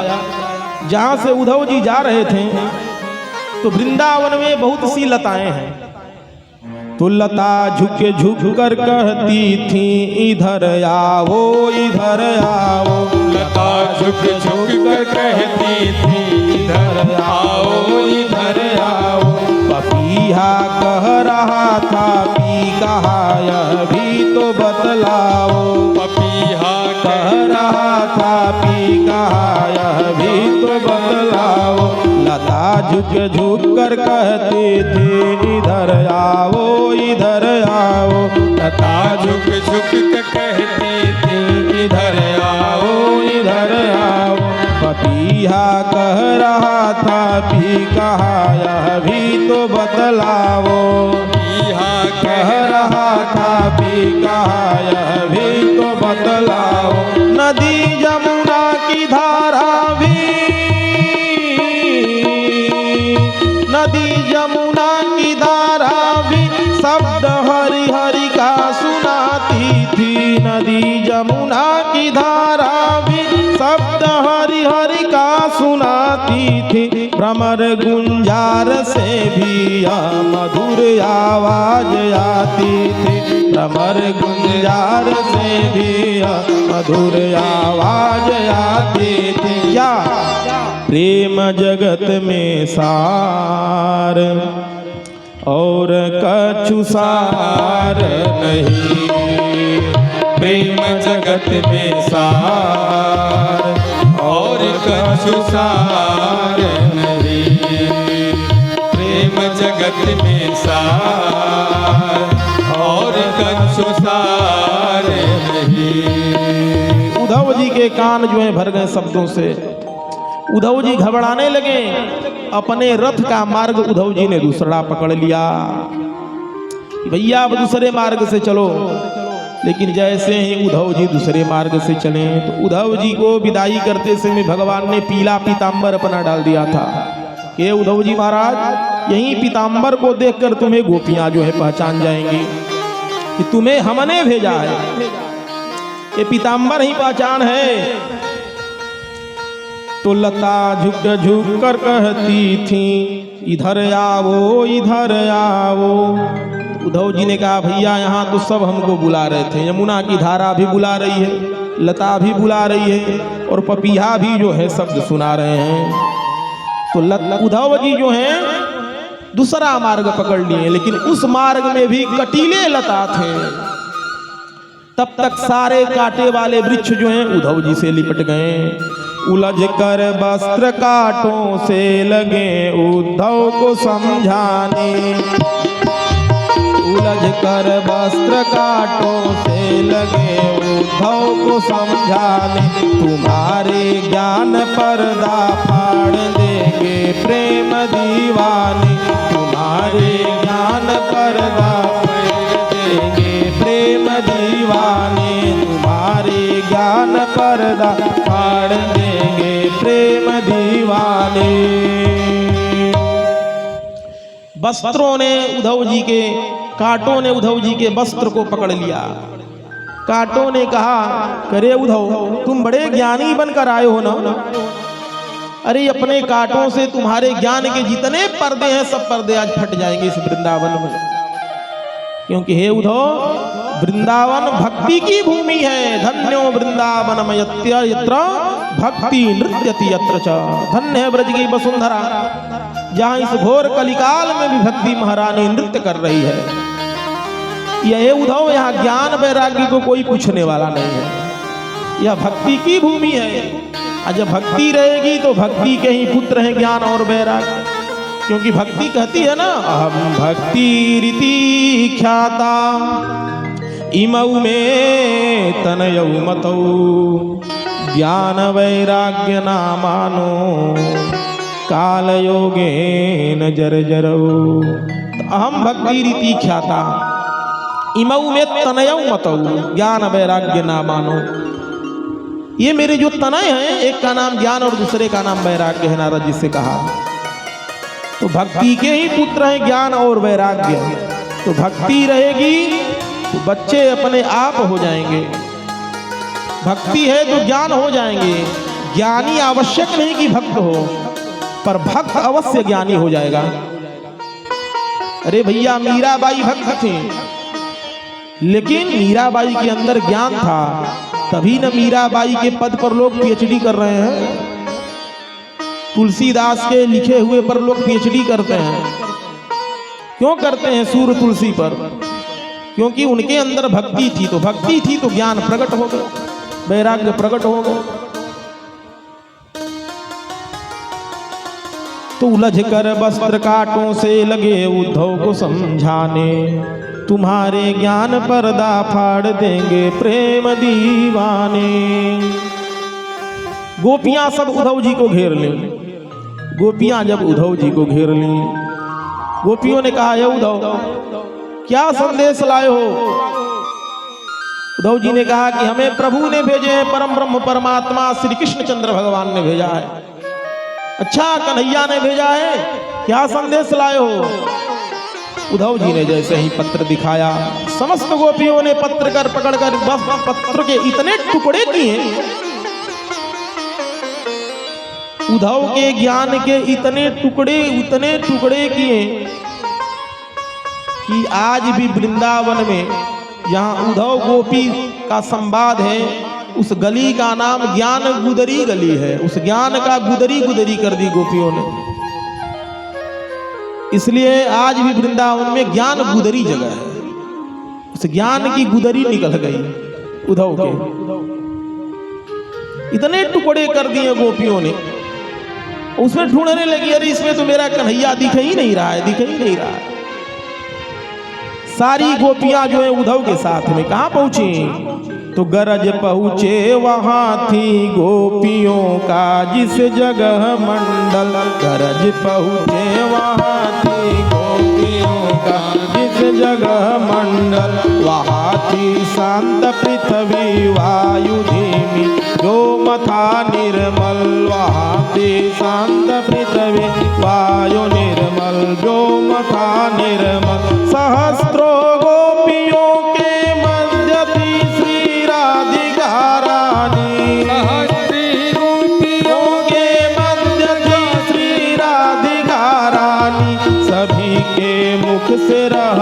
जहां से उद्धव जी जा रहे थे तो वृंदावन में बहुत सी लताएं हैं। तो लता झुक कर कहती थी, इधर आओ इधर आओ। लता झुक कर कहती थी, इधर आओ इधर आओ। पपीहा कह रहा था, पी कहा यह भी तो बतलाओ। पपीहा कह रहा था, पी कहा यह भी तो बतलाओ। लता झुक कर कहते थे, इधर आओ इधर आओ। लता झुक कर कहती थी, इधर आओ इधर आओ। पपीहा कह रहा था, भी कहा यह भी तो बतलाओ। पपीहा कह रहा था, भी कहा यह भी तो बतलाओ। नदी जमुना की धारा भी, नदी जमुना की धारा भी शब्द हरि हरि का सुनाती थी। नदी जमुना की धारा भी शब्द हरि हरि का सुनाती थी। भ्रमर गुंजार से भी मधुर आवाज आती थी। भ्रमर गुंजार से भी मधुर आवाज आती थी। क्या प्रेम जगत में सार और कछु सार नहीं। प्रेम जगत में सार और कछु सार नहीं। प्रेम जगत में सार और कछु सार नहीं। उद्धव जी के कान जो है भर गए शब्दों से। उद्धव जी घबराने लगे। अपने रथ का मार्ग उद्धव जी ने दूसरा पकड़ लिया। भैया अब दूसरे मार्ग से चलो। लेकिन जैसे ही उद्धव जी दूसरे मार्ग से चले तो उद्धव जी को विदाई करते समय भगवान ने पीला पीताम्बर अपना डाल दिया था कि उद्धव जी महाराज, यही पीताम्बर को देखकर तुम्हें गोपियां जो है पहचान जाएंगी कि तुम्हें हमने भेजा है। ये पीताम्बर ही पहचान है। तो लता झुक कर कहती थी, इधर आओ इधर आओ। उद्धव जी ने कहा, भैया यहाँ तो सब हमको बुला रहे थे। यमुना की धारा भी बुला रही है, लता भी बुला रही है और पपीहा भी जो है शब्द सुना रहे हैं। तो उद्धव जी जो हैं दूसरा मार्ग पकड़ लिए, लेकिन उस मार्ग में भी कटीले लता थे। तब तक सारे कांटे वाले वृक्ष जो हैं उद्धव जी से लिपट गए। उलझ कर वस्त्र कांटों से लगे उद्धव को समझाने। उलझ कर वस्त्र कांटों से लगे उद्धव को समझाने। तुम्हारे ज्ञान पर्दा फाड़ देंगे प्रेम दीवाने। तुम्हारे ज्ञान पर्दा फाड़ देंगे प्रेम दीवाने। तुम्हारे ज्ञान पर्दा फाड़ देंगे वस्त्रों ने उद्धव जी के, कांटों ने उद्धव जी के वस्त्र को पकड़ लिया। कांटों ने कहा, करे उद्धव तुम बड़े ज्ञानी बनकर आए हो ना, अरे अपने कांटों से तुम्हारे ज्ञान के जितने पर्दे हैं सब पर्दे आज फट जाएंगे इस वृंदावन में। क्योंकि हे उद्धव, वृंदावन भक्ति की भूमि है। धन्यो वृंदावन यत्र भक्ति नृत्यति यत्र च। धन्य है ब्रज की वसुंधरा, जहाँ इस घोर कलिकाल में भी भक्ति महारानी नृत्य कर रही है। यह उद्धव, यहाँ ज्ञान वैराग्य को कोई पूछने वाला नहीं है। यह भक्ति की भूमि है। और जब भक्ति रहेगी तो भक्ति के ही पुत्र हैं ज्ञान और वैराग्य। क्योंकि भक्ति कहती है ना, अहम भक्ति रीति ख्याता इमऊ में तनयौ मतौ ज्ञान वैराग्य नामानो काल योगेन जर्जरौ। अहम भक्ति रीति ख्याता इमऊ में तनयौ मतौ ज्ञान वैराग्य नामानो। ये मेरे जो तनय हैं, एक का नाम ज्ञान और दूसरे का नाम वैराग्य है, नारद जी से कहा। तो भक्ति के ही पुत्र हैं ज्ञान और वैराग्य। तो भक्ति रहेगी तो बच्चे अपने आप हो जाएंगे। भक्ति है तो ज्ञान हो जाएंगे। ज्ञानी आवश्यक नहीं कि भक्त हो, पर भक्त अवश्य ज्ञानी हो जाएगा। अरे भैया, मीराबाई भक्त थी, लेकिन मीराबाई के अंदर ज्ञान था, तभी न मीराबाई के पद पर लोग पीएचडी कर रहे हैं। तुलसीदास के लिखे हुए पर लोग पीएचडी करते हैं। क्यों करते हैं? सूर्य तुलसी पर। क्योंकि उनके अंदर भक्ति थी, तो भक्ति थी तो ज्ञान प्रकट हो गया, वैराग्य प्रकट हो गया। तो उलझ कर वस्त्र कांटों से लगे उद्धव को समझाने, तुम्हारे ज्ञान पर्दा फाड़ देंगे प्रेम दीवाने। गोपियां सब उद्धव जी को घेर लीं। गोपियां जब उद्धव जी को घेर लीं, गोपियों ने कहा, हे उद्धव, क्या संदेश लाए हो? उद्धव जी ने कहा कि हमें प्रभु ने भेजे हैं, परम ब्रह्म परमात्मा श्री कृष्ण चंद्र भगवान ने भेजा है। अच्छा, कन्हैया ने भेजा है, क्या संदेश लाए हो? उद्धव जी ने जैसे ही पत्र दिखाया, समस्त गोपियों ने पत्र कर पकड़कर बस पत्र के इतने टुकड़े किए, उद्धव के ज्ञान के इतने टुकड़े किए कि आज भी वृंदावन में जहाँ उद्धव गोपी का संवाद है, उस गली का नाम ज्ञान गुदरी गली है। उस ज्ञान का गुदरी कर दी गोपियों ने। इसलिए आज भी वृंदावन में ज्ञान गुदरी जगह है। उस ज्ञान की गुदरी निकल गई उद्धव के। इतने टुकड़े कर दिए गोपियों ने। उसमें ढूंढने लगी, अरे इसमें तो मेरा कन्हैया दिख ही नहीं रहा है। सारी गोपियां जो है उद्धव के साथ में कहां पहुंची? तो गरज पहुंचे वहां थी गोपियों का जिस जगह मंडल। गरज पहुंचे वहां थी गोपियों का जिस जगह मंडल। वहां थी शांत पृथ्वी वायु धीमी जो मथा निर्मल। वहां थी शांत पृथ्वी वायु निर्मल जो मथा निर्मल। सहस्त्रों गोपियों के मध्य थी श्री राधिका रानी। गोपियों के मध्य थी श्री राधिका रानी। सभी के मुख से रह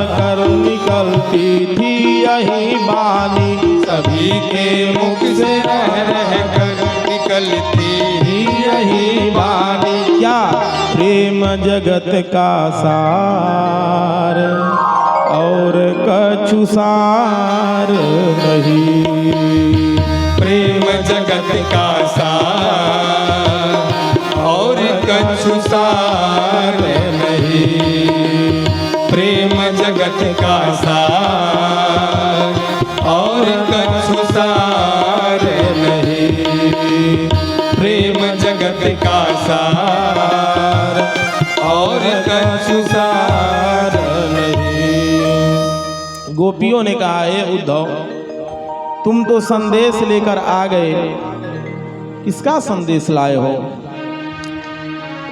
कर निकलती थी यही वाणी। सभी के मुख से रह कर निकलती यही वाणी। क्या प्रेम जगत का सार और कछु सार नहीं। प्रेम जगत का सार और कछु सार नहीं। प्रेम जगत का सार और कछु सार नहीं। प्रेम जगत का सार और कछु सार नहीं। गोपियों ने कहा, हे उद्धव, तुम तो संदेश लेकर आ गए, किसका संदेश लाए हो?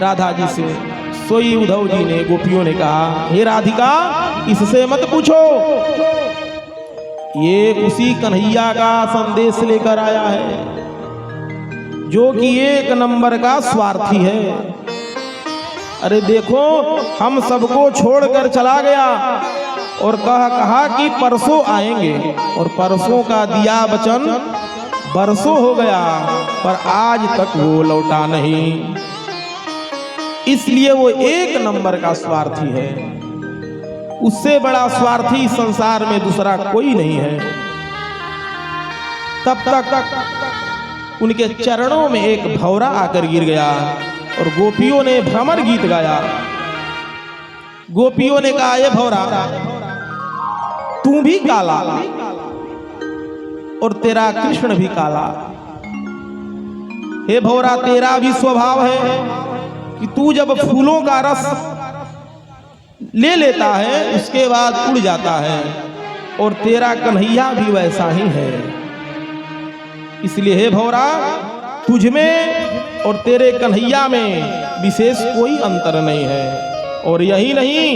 राधा जी से सोई उद्धव जी ने, गोपियों ने कहा, हे राधिका, इससे मत पूछो, ये उसी कन्हैया का संदेश लेकर आया है जो कि एक नंबर का स्वार्थी है। अरे देखो, हम सबको छोड़कर चला गया और कहा कि परसों आएंगे, और परसों का दिया वचन बरसों हो गया, पर आज तक वो लौटा नहीं। इसलिए वो एक नंबर का स्वार्थी है। उससे बड़ा स्वार्थी संसार में दूसरा कोई नहीं है। तब तक उनके चरणों में एक भौरा आकर गिर गया और गोपियों ने भ्रमर गीत गाया। गोपियों ने कहा, ये भौरा, तू भी काला और तेरा कृष्ण भी काला। हे भौरा, तेरा भी स्वभाव है कि तू जब फूलों का रस ले लेता है उसके बाद उड़ जाता है, और तेरा कन्हैया भी वैसा ही है। इसलिए हे भौरा, तुझ में और तेरे कन्हैया में विशेष कोई अंतर नहीं है। और यही नहीं,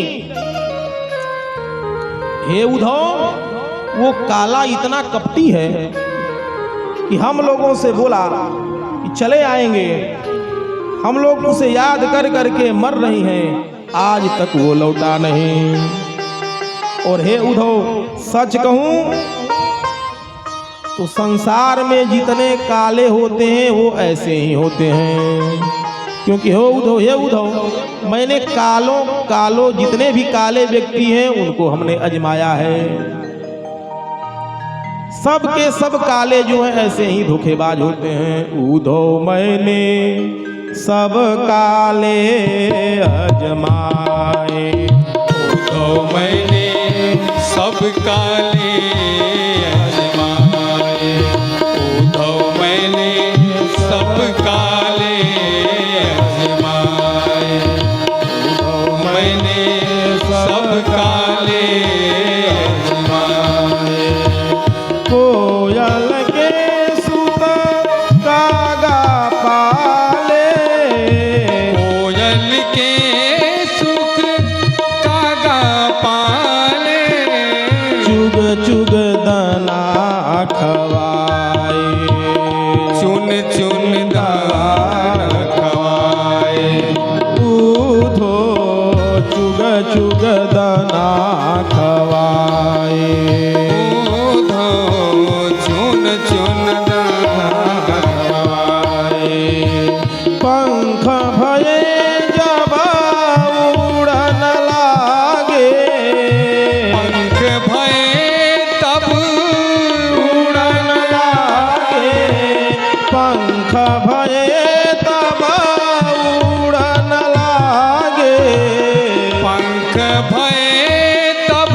हे उद्धव, वो काला इतना कपटी है कि हम लोगों से बोला कि चले आएंगे, हम लोग उसे याद कर करके मर रही हैं, आज तक वो लौटा नहीं। और हे उद्धव, सच कहूं तो संसार में जितने काले होते हैं वो ऐसे ही होते हैं। क्योंकि हे उद्धव, मैंने कालों जितने भी काले व्यक्ति हैं उनको हमने आजमाया है। सब के सब काले जो हैं ऐसे ही धोखेबाज होते हैं। उद्धव, मैंने सब काले आजमाए, तो मैंने सब काले आजमाए, तो मैंने सब काले आजमाए, तो मैंने सब काले आजमाए। कोयल के सुत कागा पाले, कोयल के सुख कागा पाले, चुग चुग दाना खवाए, चुन चुन दाना खवाए, उद्धो चुग चुग दाना खवाए। उद्धो चुन चुन दाना खवाए। पंख भये जब उड़न लागे, पंख भये तब उड़न लागे, पंख भये तब उड़न लागे, पंख भये तब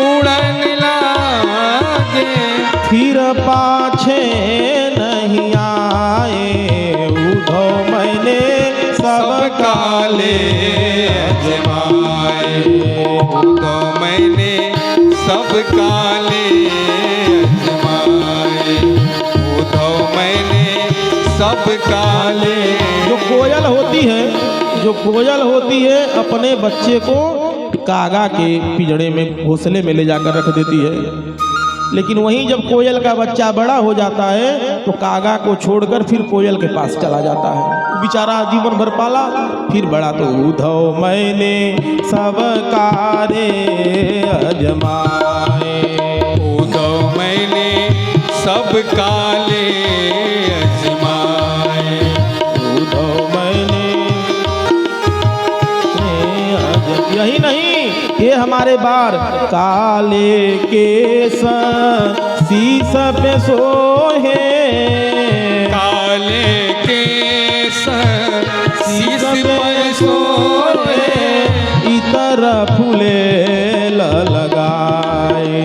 उड़न लागे, फिर पाछे नहीं आए। उद्धव, मैंने सब काले आजमाए, तो मैंने सब काले आजमाए, तो मैंने सब काले। जो कोयल होती है अपने बच्चे को कागा के पिंजड़े में, घोंसले में ले जाकर रख देती है। लेकिन वहीं जब कोयल का बच्चा बड़ा हो जाता है तो कागा को छोड़कर फिर कोयल के पास चला जाता है। बेचारा जीवन भर पाला, फिर बड़ा तो उद्धव, मैंने सब काले आजमाए, तो मैंने सब काले आजमाए, उद्धव, मैंने यही नहीं, ये हमारे बार काले केस शीश पे सोहे, काले केस शीश पर सोए, इतर फूले लगाए,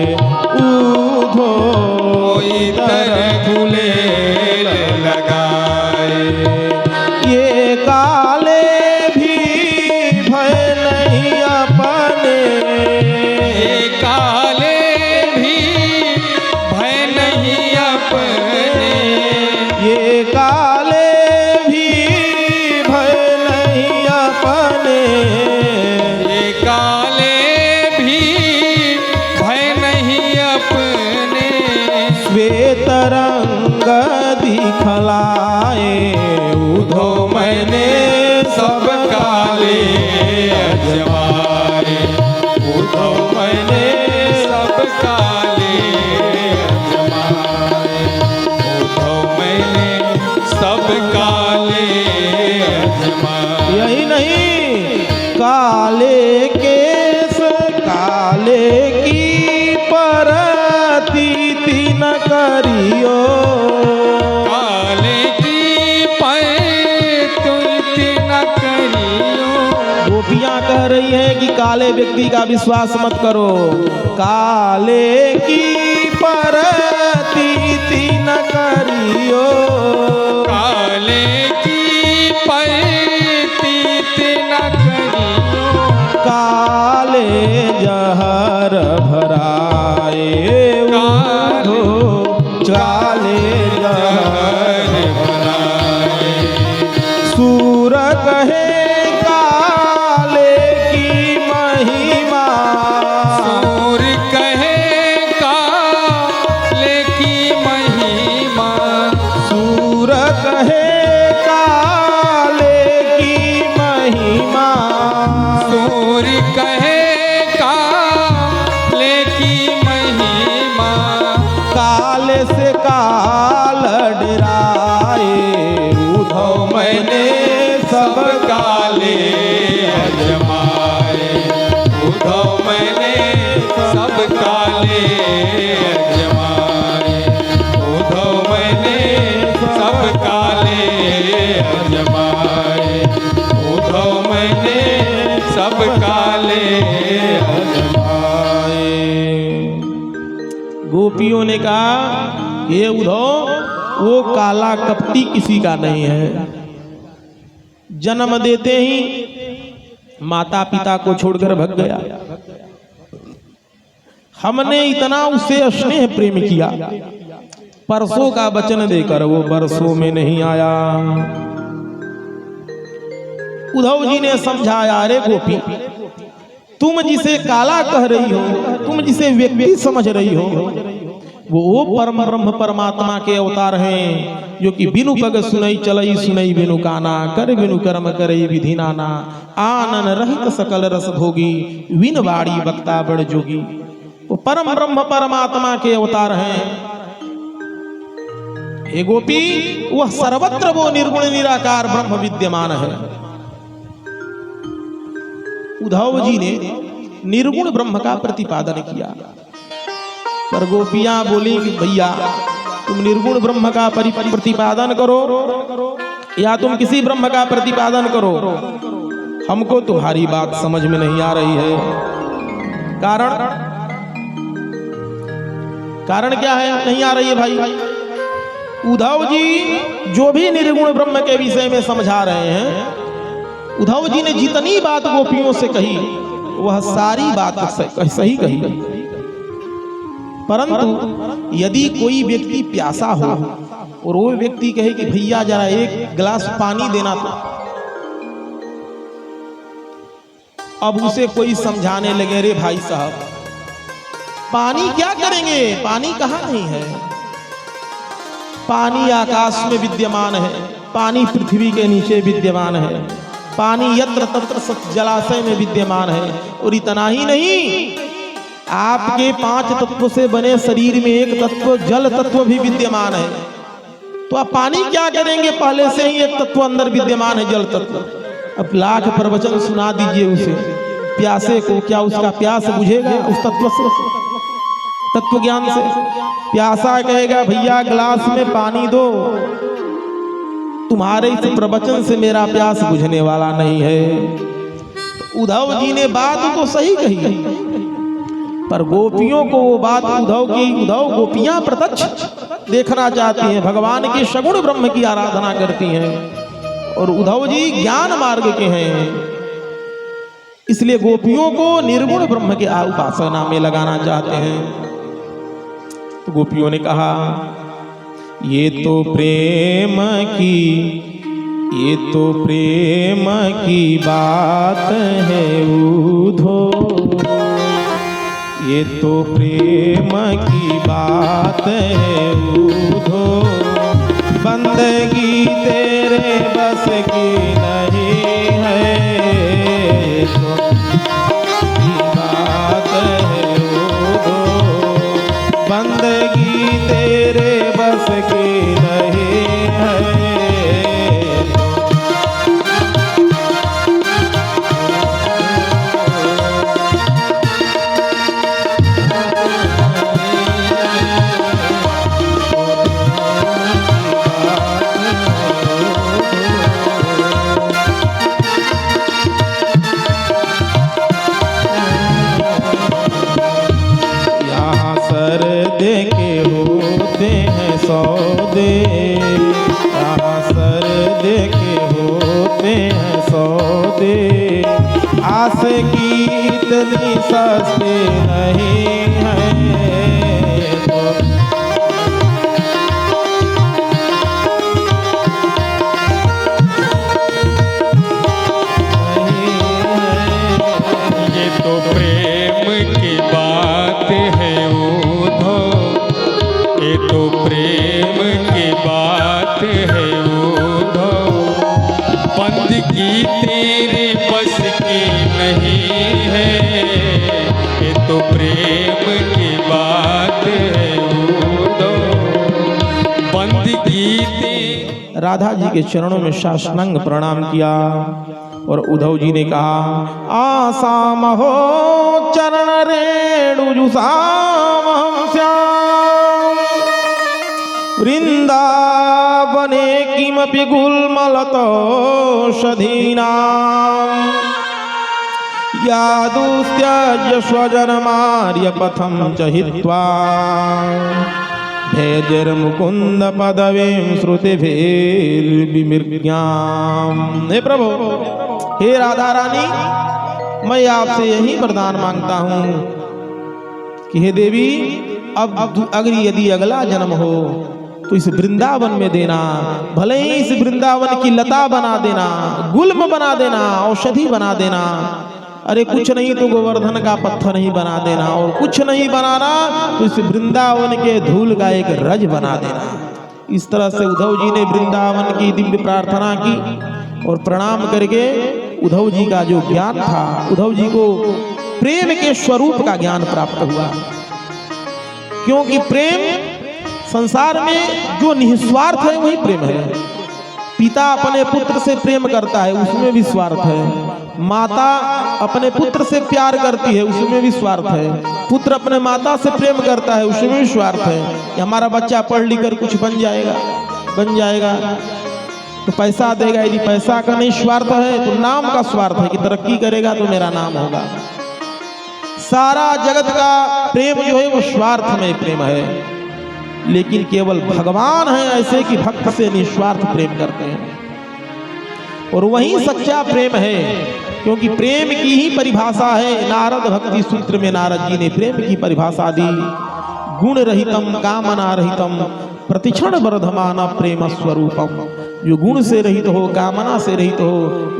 उद्धो इतर फूले लगाए। ये काले भी भय नहीं अपने, ये काले भी भय नहीं अपने, अजमाए, उद्धव मैंने सब काले अजमाए, उद्धव मैंने सब काले अजमाए। यही नहीं, काले केस काले की परतीति न करियो, काले की परतीति न करियो। गोपियां कह रही हैं कि काले व्यक्ति का विश्वास मत करो, काले की परतीति न करियो, काले की परतीति न करियो। काले जहर भराए काले काले जहर बनाए, सूर कहे काले की महिमा, सूर कहे काले की महिमा, सूर कहे काले की महिमा, सूर कहे काले की महिमा। काले से काल डराए, उद्धव मैंने सब काले अजमाए, उद्धव मैंने सब काले अजमाए, उद्धव मैंने सब काले अजमाए, उद्धव मैंने सब काले अजमाए। गोपियों ने कहा, ये उद्धव वो काला कपटी किसी का नहीं है, जन्म देते ही माता पिता को छोड़कर भग गया, हमने इतना उससे स्नेह प्रेम किया, परसों का वचन देकर वो बरसों में नहीं आया। उद्धव जी ने समझाया, अरे गोपी, तुम जिसे काला कह रही हो, तुम जिसे व्यक्ति समझ रही हो, वो परम ब्रह्म परमात्मा के अवतार हैं, जो कि बिनु पग सुनई चलई सुनई बिनु काना, कर बिनु कर्म करई विधि नाना, आनन रहित सकल रस भोगी, विन वाणी वक्ता बड़ जोगी। वो परम ब्रह्म परमात्मा के अवतार हैं। हे गोपी, वह सर्वत्र वो निर्गुण निराकार ब्रह्म विद्यमान है। उद्धव जी ने निर्गुण ब्रह्म का प्रतिपादन किया, पर गोपियां बोली कि भैया तुम निर्गुण ब्रह्म का प्रतिपादन करो या तुम किसी ब्रह्म का प्रतिपादन करो, हमको तुम्हारी बात समझ में नहीं आ रही है। कारण क्या है, नहीं आ रही है भाई? उद्धव जी जो भी निर्गुण ब्रह्म के विषय में समझा रहे हैं, उद्धव जी ने जितनी बात गोपियों से कही वह सारी बात सही कही, परंतु यदि कोई व्यक्ति प्यासा हो और वो व्यक्ति कहे कि भैया जरा एक गिलास पानी देना, तो अब उसे कोई समझाने लगे, रे भाई साहब पानी क्या करेंगे, पानी कहाँ नहीं है, पानी आकाश में विद्यमान है, पानी पृथ्वी के नीचे विद्यमान है, पानी यत्र तत्र जलाशय में विद्यमान है। और इतना ही नहीं, आपके 5 तत्व से बने शरीर में एक तत्व जल तत्व भी विद्यमान है, तो आप पानी क्या करेंगे, पहले से ही एक तत्व अंदर विद्यमान है, जल तत्व। अब लाख प्रवचन सुना दीजिए उसे, प्यासे को क्या उसका प्यास बुझेगा? उस तत्व से, तत्व ज्ञान से प्यासा कहेगा भैया गिलास में पानी दो, तुम्हारे इस प्रवचन से मेरा प्यास बुझने वाला नहीं है। तो उद्धव जी ने बात तो सही कही, पर गोपियों को वो बात उद्धव गोपियां प्रत्यक्ष देखना चाहती हैं, भगवान के सगुण ब्रह्म की आराधना करती हैं, और उद्धव जी ज्ञान मार्ग के हैं, इसलिए गोपियों को निर्गुण ब्रह्म के उपासना में लगाना चाहते हैं। तो गोपियों ने कहा, ये तो प्रेम की बात है उद्धो, ये तो प्रेम की बात है उद्धो, बंदगी तेरे बस की नहीं है, तो के होते हैं सौदे, आस की इतनी सस्ते नहीं है तो ये तो प्रेम की बात है उद्धव, ये तो प्रेम की बात है उद्धव, बंदगी तेरे बस की नहीं है, ये तो प्रेम की बात है उद्धव, बंदगी तेरे। राधा जी के चरणों में साष्टांग प्रणाम किया और उद्धव जी ने कहा, आसाम हो चरण रेणु जुसाम श्याम, वृंदावने किमपि गुल्मलतो शधीनाम, यादुस्त्यज्य स्वजनमार्य पथं च हित्वा, भेजर्मुकुंद पदवीं श्रुतिभिर्विमृग्याम्। हे प्रभु, हे राधा रानी, मैं आपसे यही वरदान मांगता हूँ कि हे देवी, अब अगर यदि अगला जन्म हो तो इस वृंदावन में देना, भले ही इस वृंदावन की लता बना देना, गुल्म बना देना, औषधि बना देना, अरे कुछ नहीं तो गोवर्धन का पत्थर ही बना देना, और कुछ नहीं बनाना तो इस वृंदावन के धूल का एक रज बना देना। इस तरह से उद्धव जी ने वृंदावन की दिव्य प्रार्थना की और प्रणाम करके उद्धव जी का जो ज्ञान था, उद्धव जी को प्रेम के स्वरूप का ज्ञान प्राप्त हुआ। क्योंकि प्रेम संसार में जो निस्वार्थ है वही प्रेम है। पिता अपने पुत्र से प्रेम करता है, उसमें भी स्वार्थ है। माता अपने पुत्र से प्यार करती है, उसमें भी स्वार्थ है। पुत्र अपने माता से प्रेम करता है, उसमें भी स्वार्थ है कि हमारा बच्चा पढ़ लिख कर कुछ बन जाएगा तो पैसा देगा। यदि पैसा का नहीं स्वार्थ है तो नाम का स्वार्थ है कि तरक्की करेगा तो मेरा नाम होगा। सारा जगत का प्रेम जो है वो स्वार्थ में प्रेम है, लेकिन केवल भगवान है ऐसे कि भक्त से निस्वार्थ प्रेम करते हैं, और वही सच्चा प्रेम है। क्योंकि प्रेम की ही परिभाषा है, नारद भक्ति सूत्र में नारद जी ने प्रेम की परिभाषा दी, गुण रहितम कामना रहितम प्रतिक्षण वर्धमान प्रेम स्वरूपम। जो गुण से रहित हो, कामना से रहित हो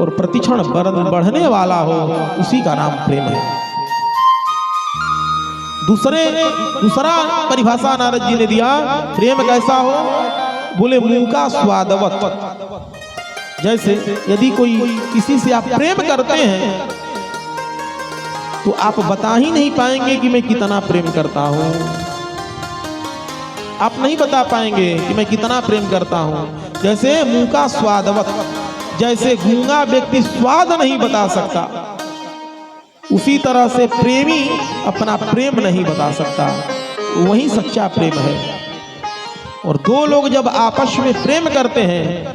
और प्रतिक्षण बढ़ने वाला हो, उसी का नाम प्रेम है। दूसरा परिभाषा नारद जी ने दिया, प्रेम कैसा हो, बोले मुंह का स्वादवत। जैसे यदि कोई किसी से आप प्रेम करते हैं तो आप बता ही नहीं पाएंगे कि मैं कितना प्रेम करता हूं। आप नहीं बता पाएंगे कि मैं कितना प्रेम करता हूं। जैसे मुंह का स्वादवत, जैसे गूंगा व्यक्ति स्वाद नहीं बता सकता, उसी तरह से प्रेमी अपना प्रेम नहीं बता सकता। वही सच्चा प्रेम है। और दो लोग जब आपस में प्रेम करते हैं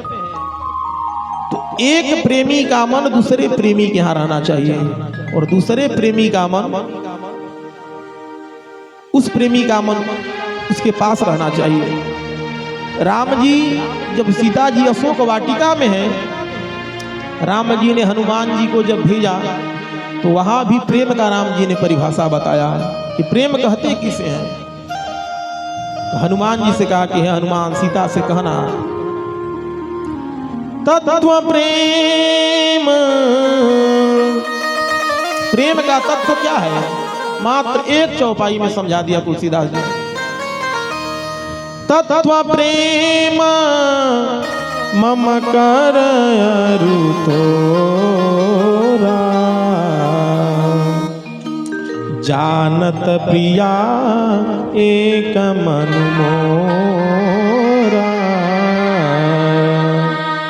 तो एक प्रेमी का मन दूसरे प्रेमी के यहां रहना चाहिए, और दूसरे प्रेमी का मन उस प्रेमी का मन उसके पास रहना चाहिए। राम जी जब सीता जी अशोक वाटिका में है, राम जी ने हनुमान जी को जब भेजा तो वहां भी प्रेम का राम जी ने परिभाषा बताया कि प्रेम कहते किसे हैं। तो हनुमान जी से कहा कि हे हनुमान, सीता से कहना तत्व प्रेम। प्रेम का तत्व क्या है, मात्र एक चौपाई में समझा दिया तुलसीदास जी। तत्व प्रेम मम कर तोरा, जानत प्रिया एक मन मोरा।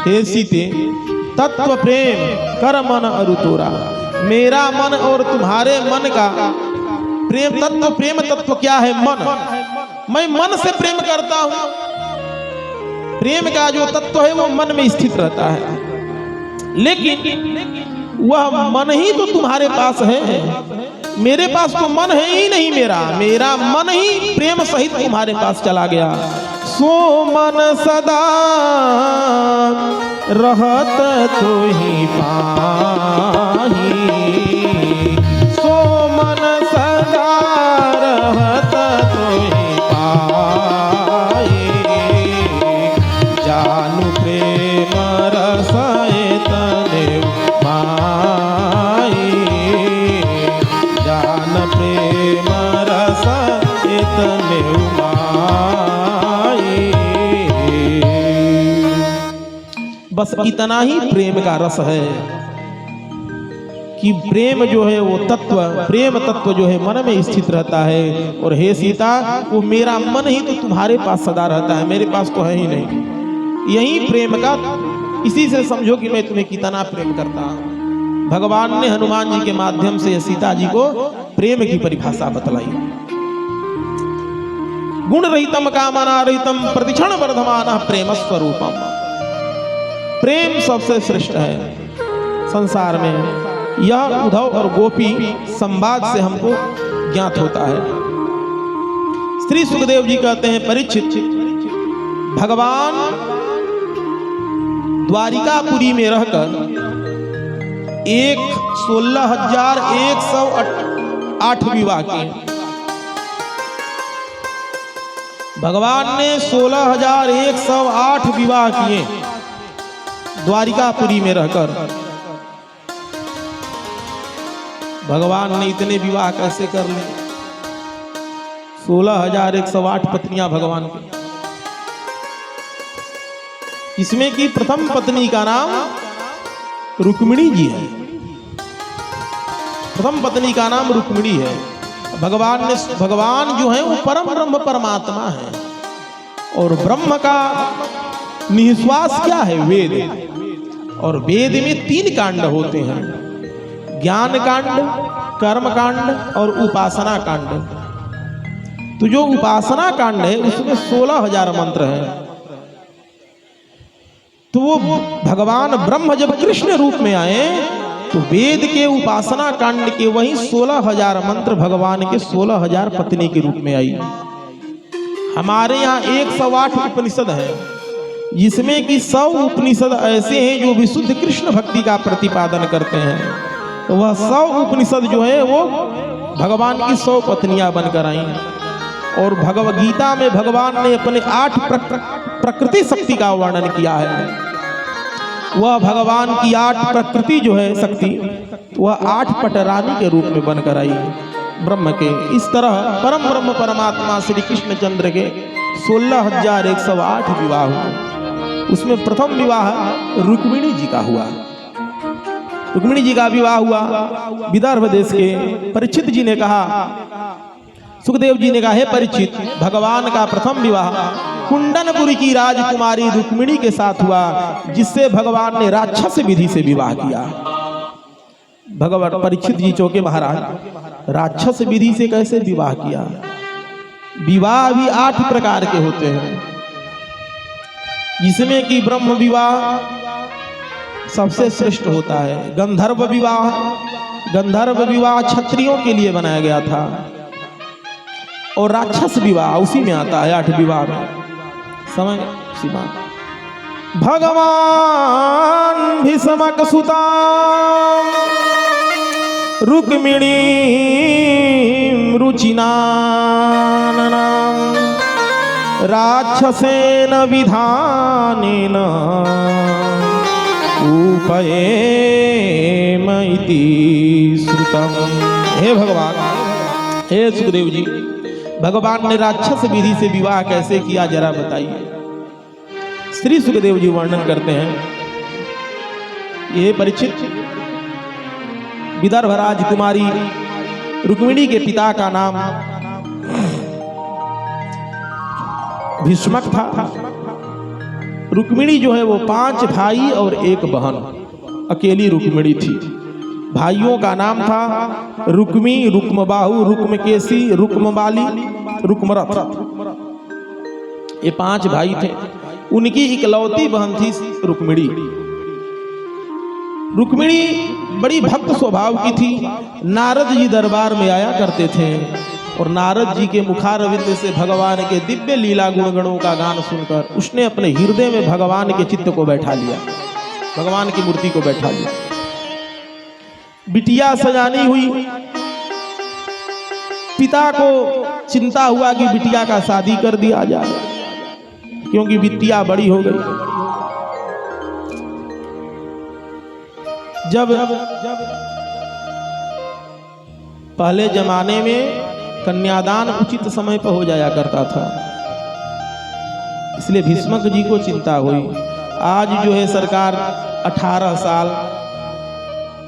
हे सीते, तत्व प्रेम कर मन अरु तोरा। मेरा मन और तुम्हारे मन का प्रेम तत्व, प्रेम तत्व क्या है, मन। मैं मन से प्रेम करता हूं। प्रेम का जो तत्व है वो मन में स्थित रहता है, लेकिन वह मन ही तो तुम्हारे पास है। मेरे पास तो मन है ही नहीं। मेरा मन ही प्रेम सहित तुम्हारे पास चला गया। सो मन सदा रहत तो ही पाही, सो मन सदा रहत तो ही पाही, जानु प्रेम रस तने माई, जान प्रेम रस तने बस इतना ही प्रेम का रस है कि प्रेम जो है वो तत्व, प्रेम तत्व जो है मन में स्थित रहता है। और हे सीता, वो मेरा मन ही तो तुम्हारे पास सदा रहता है, मेरे पास तो है ही नहीं। यही प्रेम का, इसी से समझो कि मैं तुम्हें कितना प्रेम करता हूं। भगवान ने हनुमान जी के माध्यम से सीता जी को प्रेम की परिभाषा बतलाई। गुण रहितम कामना रहितम प्रतिक्षण वर्धमान प्रेम स्वरूपम। प्रेम सबसे श्रेष्ठ है संसार में। यह उद्धव और गोपी संवाद से हमको ज्ञात होता है। श्री सुखदेव जी कहते हैं, परीक्षित, भगवान द्वारिकापुरी में रहकर 16,108 विवाह किए। भगवान ने 16,108 विवाह किए द्वारिकापुरी में रहकर। भगवान ने इतने विवाह कैसे कर लिए? 16,108 पत्नियां भगवान की। इसमें की प्रथम पत्नी का नाम रुक्मिणी जी है। प्रथम पत्नी का नाम रुक्मिणी है। भगवान जो है वो परम ब्रह्म परमात्मा है। और ब्रह्म का निःश्वास क्या है? वेद। और वेद में 3 कांड होते हैं, ज्ञान कांड, कर्म कांड और उपासना कांड। तो जो उपासना कांड है उसमें 16,000 मंत्र हैं। तो वो भगवान ब्रह्म जब कृष्ण रूप में आए तो वेद के उपासना कांड के वही 16,000 मंत्र भगवान के 16,000 पत्नी के रूप में आई। हमारे यहाँ 108 उपनिषद है, जिसमें कि 100 उपनिषद ऐसे हैं जो विशुद्ध कृष्ण भक्ति का प्रतिपादन करते हैं। तो वह 100 उपनिषद जो है वो भगवान की 100 पत्नियां बनकर आई। और भगवद गीता में भगवान ने अपने 8 प्रकृति शक्ति का वर्णन किया है। वह भगवान की 8 प्रकृति जो है शक्ति, वह 8 पटरानी के रूप में बनकर आई ब्रह्म के। इस तरह परम ब्रह्म परमात्मा श्री कृष्ण चंद्र के 16,108 विवाह हुए। उसमें प्रथम विवाह रुक्मिणी जी का हुआ। रुक्मिणी जी का विवाह हुआ विदर्भ देश के। परीक्षित जी ने कहा, सुखदेव जी ने कहा, हे परीक्षित, भगवान का प्रथम विवाह कुंडनपुरी की राजकुमारी रुक्मिणी के साथ हुआ, जिससे भगवान ने राक्षस विधि से विवाह किया। भगवान परीक्षित जी चौके महाराज, राक्षस विधि से कैसे विवाह किया? विवाह भी 8 प्रकार के होते हैं, जिसमें कि ब्रह्म विवाह सबसे श्रेष्ठ होता है। गंधर्व विवाह क्षत्रियों के लिए बनाया गया था। और राक्षस विवाह उसी में आता है 8 विवाह में। समय सीमा। भगवान भीष्मक सुता रुक्मिणी रुचिनाननां राक्षसेन विधानेन उपयेमइति श्रुतम्। हे भगवान, हे सुखदेव जी, भगवान ने राक्षस विधि से विवाह कैसे किया जरा बताइए। श्री सुखदेव जी वर्णन करते हैं, ये परीक्षित, विदर्भ राजकुमारी रुक्मिणी के पिता का नाम भीष्मक था। रुक्मिणी जो है वो 5 भाई और 1 बहन, अकेली रुक्मिणी थी। भाइयों का नाम था रुक्मी, रुक्मबाहु, रुक्मकेशी, रुक्मबाली, रुक्मरथ। ये 5 भाई थे। उनकी इकलौती बहन थी रुक्मिणी। रुक्मिणी बड़ी भक्त स्वभाव की थी। नारद जी दरबार में आया करते थे और नारद जी के मुखारविंद से भगवान के दिव्य लीला गुणगणों का गान सुनकर उसने अपने हृदय में भगवान के चित्त को बैठा लिया, भगवान की मूर्ति को बैठा लिया। बिटिया सजानी हुई, पिता को चिंता हुआ कि बिटिया का शादी कर दिया जाए, क्योंकि बिटिया बड़ी हो गई। जब पहले जमाने में कन्यादान उचित समय पर हो जाया करता था, इसलिए भीष्मक जी को चिंता हुई। आज जो है सरकार 18 साल,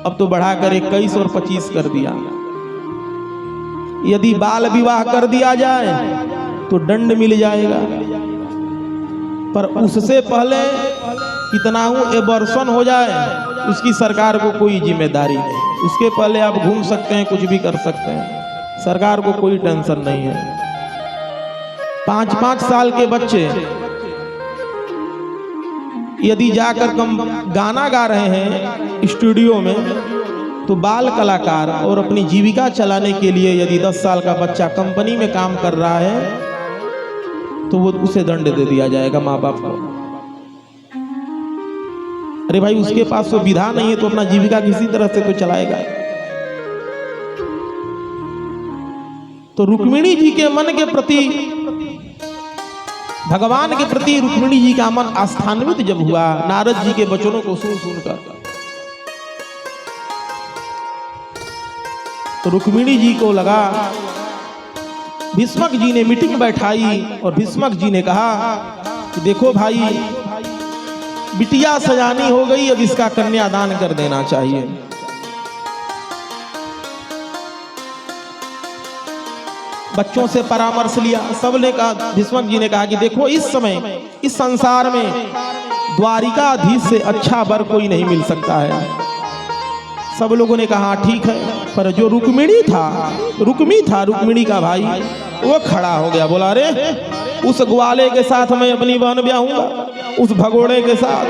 अब तो बढ़ाकर 21 और 25 कर दिया। यदि बाल विवाह कर दिया जाए तो दंड मिल जाएगा, पर उससे पहले कितना एबॉर्शन हो जाए उसकी सरकार को कोई जिम्मेदारी नहीं। उसके पहले आप घूम सकते हैं, कुछ भी कर सकते हैं, सरकार को कोई टेंशन नहीं है। 5-5 साल के बच्चे यदि जाकर गाना गा रहे हैं स्टूडियो में, तो बाल कलाकार और अपनी जीविका चलाने के लिए यदि 10 साल का बच्चा कंपनी में काम कर रहा है तो वो उसे दंड दे दिया जाएगा माँ बाप को। अरे भाई, उसके पास तो विधा नहीं है तो अपना जीविका किसी तरह से तो चलाएगा। तो रुक्मिणी जी के मन के प्रति, भगवान के प्रति रुक्मिणी जी का मन आस्थान्वित जब हुआ नारद जी के वचनों को सुन सुनकर, तो रुक्मिणी जी को लगा, भीष्मक जी ने मीटिंग बैठाई और भीष्मक जी ने कहा कि देखो भाई, बिटिया सजानी हो गई, अब इसका कन्यादान कर देना चाहिए। बच्चों से परामर्श लिया, सबने कहा, भीष्मक जी ने कहा कि देखो इस समय इस संसार में द्वारिकाधीश से अच्छा वर कोई नहीं मिल सकता है। सब लोगों ने कहा ठीक है, पर जो रुक्मिणी का भाई, वो खड़ा हो गया, बोला अरे उस ग्वाले के साथ मैं अपनी बहन ब्याहूंगा, उस भगोड़े के साथ।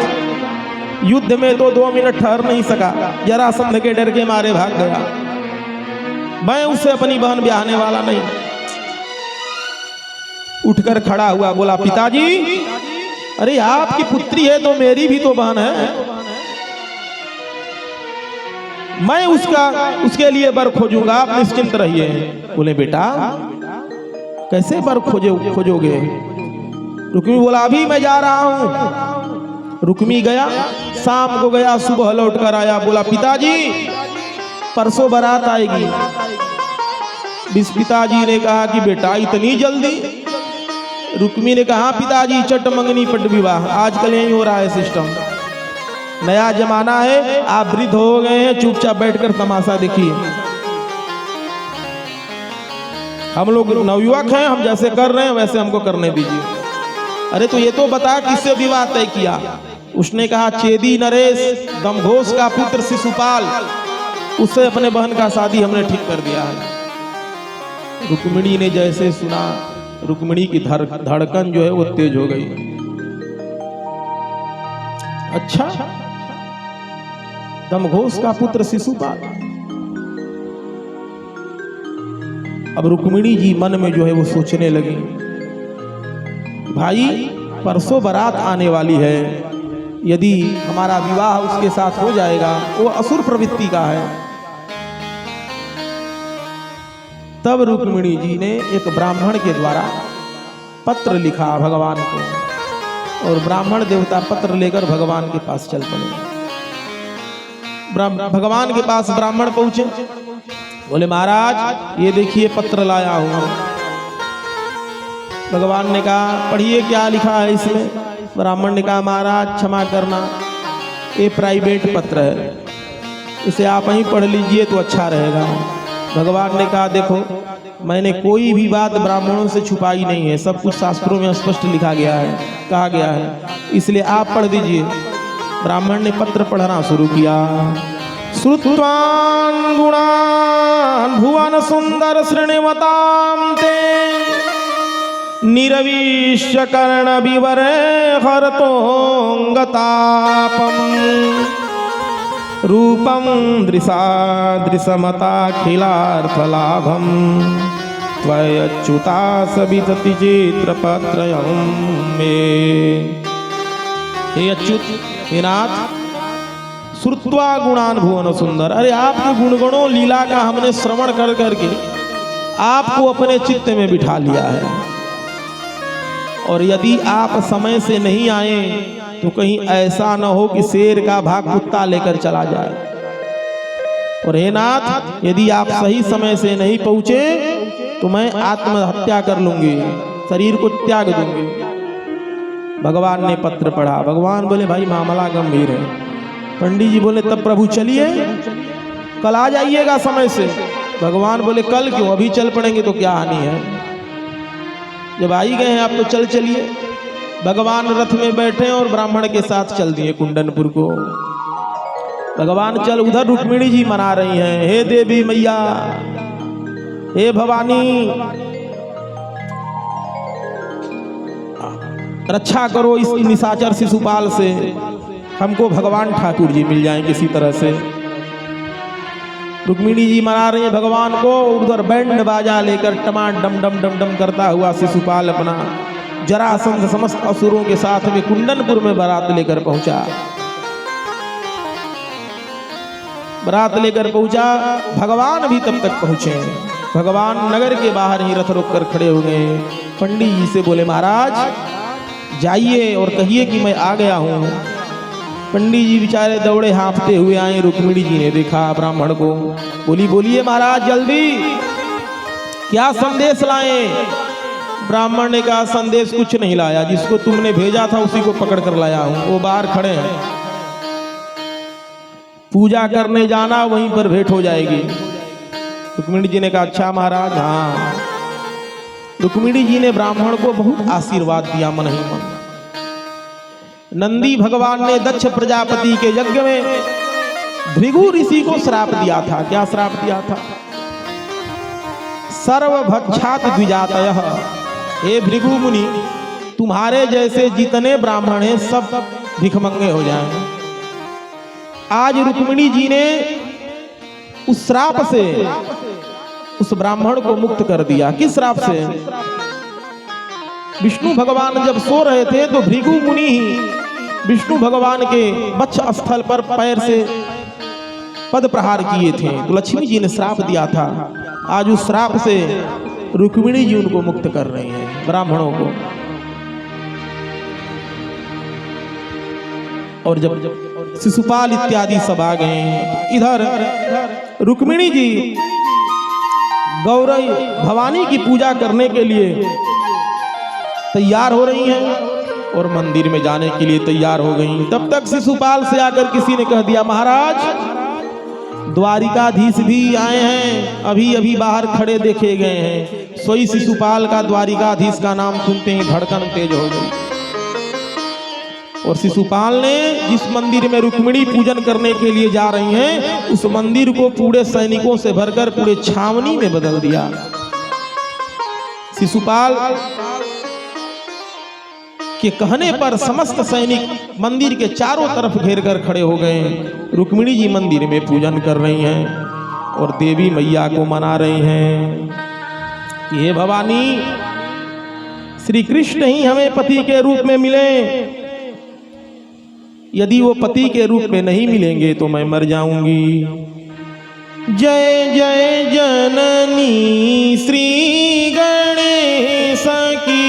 युद्ध में तो 2 मिनट ठहर नहीं सका, जरासंध के डर के मारे भाग गया। मैं उससे अपनी बहन ब्याहने वाला नहीं। उठकर खड़ा हुआ, बोला पिताजी, अरे आपकी पुत्री है तो मेरी भी तो बहन है, मैं उसके लिए वर खोजूंगा, आप निश्चिंत रहिए। बोले बेटा कैसे वर खोजोगे? रुक्मी बोला अभी मैं जा रहा हूं। रुक्मी गया, शाम को गया, सुबह लौट कर आया, बोला पिताजी परसों बारात आएगी। पिताजी ने कहा कि बेटा इतनी जल्दी? रुक्मी ने कहा पिताजी चट मंगनी पट विवाह, आजकल यही हो रहा है सिस्टम, नया जमाना है, आप वृद्ध हो गए हैं, चुपचाप बैठकर तमाशा देखिए। हम लोग नवयुवक हैं, हम जैसे कर रहे हैं वैसे हमको करने दीजिए। अरे तो ये तो बता किससे विवाह तय किया? उसने कहा चेदी नरेश दमघोष का पुत्र शिशुपाल, उससे अपने बहन का शादी हमने ठीक कर दिया है। रुक्मिणी ने जैसे सुना, रुक्मिणी की धड़कन जो है वो तेज हो गई। अच्छा, दमघोष का पुत्र शिशुपाल। अब रुक्मिणी जी मन में जो है वो सोचने लगी, भाई परसों बारात आने वाली है, यदि हमारा विवाह उसके साथ हो जाएगा, वो असुर प्रवृत्ति का है। तब रुक्मिणी जी ने एक ब्राह्मण के द्वारा पत्र लिखा भगवान को, और ब्राह्मण देवता पत्र लेकर भगवान के पास चल पड़े। भगवान के पास ब्राह्मण पहुंचे, बोले महाराज ये देखिए पत्र लाया हूं। भगवान ने कहा पढ़िए क्या लिखा है इसमें। ब्राह्मण ने कहा महाराज क्षमा करना, ये प्राइवेट पत्र है, इसे आप ही पढ़ लीजिए तो अच्छा रहेगा। भगवान ने कहा देखो मैंने कोई भी बात ब्राह्मणों से छुपाई नहीं है, सब कुछ शास्त्रों में स्पष्ट लिखा गया है, कहा गया है, इसलिए आप पढ़ दीजिए। ब्राह्मण ने पत्र पढ़ना शुरू किया। श्रुत्वान् गुणान् भुवन सुंदर श्रेणीवतां ते निरवीश्य कर्ण विवरे हरतोंगतापम् रूपं दृशा दृशमताखिलार्थलाभम् त्वयच्युता सवितति चित्रपत्रयं मे। हे अच्युत, हे नाथ, श्रुत्वा गुणान भुवन सुंदर, अरे आपके गुणगणों लीला का हमने श्रवण कर करके आपको अपने चित्त में बिठा लिया है, और यदि आप समय से नहीं आए तो कहीं ऐसा न हो कि शेर का भाग कुत्ता लेकर चला जाए। और हे नाथ, यदि आप सही समय से नहीं पहुंचे तो मैं आत्महत्या कर लूंगी, शरीर को त्याग दूंगी। भगवान ने पत्र पढ़ा। भगवान बोले भाई मामला गंभीर है। पंडित जी बोले तब प्रभु चलिए, कल आ जाइएगा समय से। भगवान बोले कल क्यों, अभी चल पड़ेंगे तो क्या हानि है, जब आ ही गए हैं आप तो चल चलिए। भगवान रथ में बैठे और ब्राह्मण के साथ चल दिए कुंडनपुर को। भगवान चल, उधर रुक्मिणी जी मना रही हैं, हे देवी मैया, हे भवानी, रक्षा करो इस निशाचर शिशुपाल से, हमको भगवान ठाकुर जी मिल जाएं किसी तरह से। रुक्मिणी जी मना रही है भगवान को, उधर बैंड बाजा लेकर टमाट डम डम डम डम करता हुआ शिशुपाल अपना जरासंध समस्त असुरों के साथ में कुंडनपुर में बारात लेकर पहुंचा। बारात लेकर पहुंचा, भगवान भी तब तक पहुंचे। भगवान नगर के बाहर ही रथ रोक कर खड़े हो गए। पंडित जी से बोले महाराज जाइए और कहिए कि मैं आ गया हूं। पंडित जी बेचारे दौड़े हाँफते हुए आए। रुक्मिणी जी ने देखा ब्राह्मण को, बोली बोलिए महाराज जल्दी, क्या संदेश लाए? ब्राह्मण ने कहा संदेश कुछ नहीं लाया, जिसको तुमने भेजा था उसी को पकड़ कर लाया हूं, वो बाहर खड़े हैं, पूजा करने जाना, वहीं पर भेंट हो जाएगी। रुक्मिणी जी ने कहा अच्छा महाराज। हाँ, रुक्मिणी जी ने ब्राह्मण को बहुत आशीर्वाद दिया मन ही मन। नंदी भगवान ने दक्ष प्रजापति के यज्ञ में भृगु ऋषि को श्राप दिया था। क्या श्राप दिया था? सर्वभक्षात द्विजातयः, हे भृगु मुनि, तुम्हारे जैसे जितने ब्राह्मण हैं सब भिखमंगे हो जाएं। आज रुक्मिणी जी ने उस श्राप से उस ब्राह्मण को मुक्त कर दिया। किस श्राप से? विष्णु भगवान जब सो रहे थे तो भृगु मुनि ही विष्णु भगवान के वक्ष स्थल पर पैर से पद प्रहार किए थे, तो लक्ष्मी जी ने श्राप दिया था। आज उस श्राप से रुक्मिणी जी उनको मुक्त कर रही हैं, ब्राह्मणों को। और जब शिशुपाल इत्यादि सब आ गए, इधर रुक्मिणी जी गौरी भवानी की पूजा करने के लिए तैयार हो रही हैं और मंदिर में जाने के लिए तैयार हो गई। तब तक शिशुपाल से आकर किसी ने कह दिया महाराज द्वारिकाधीश भी आए हैं, अभी अभी बाहर खड़े देखे गए हैं। सोई शिशुपाल का द्वारिकाधीश का नाम सुनते ही धड़कन तेज हो गई। और शिशुपाल ने जिस मंदिर में रुक्मिणी पूजन करने के लिए जा रही हैं, उस मंदिर को पूरे सैनिकों से भरकर पूरे छावनी में बदल दिया। शिशुपाल के कहने पर समस्त सैनिक मंदिर के चारों तरफ घेर कर खड़े हो गए। रुक्मिणी जी मंदिर में पूजन कर रही हैं और देवी मैया को मना रही हैं कि हे भवानी, श्री कृष्ण ही हमें पति के रूप में मिले, यदि वो पति के रूप में नहीं मिलेंगे तो मैं मर जाऊंगी। जय जय जननी श्री गणेश की,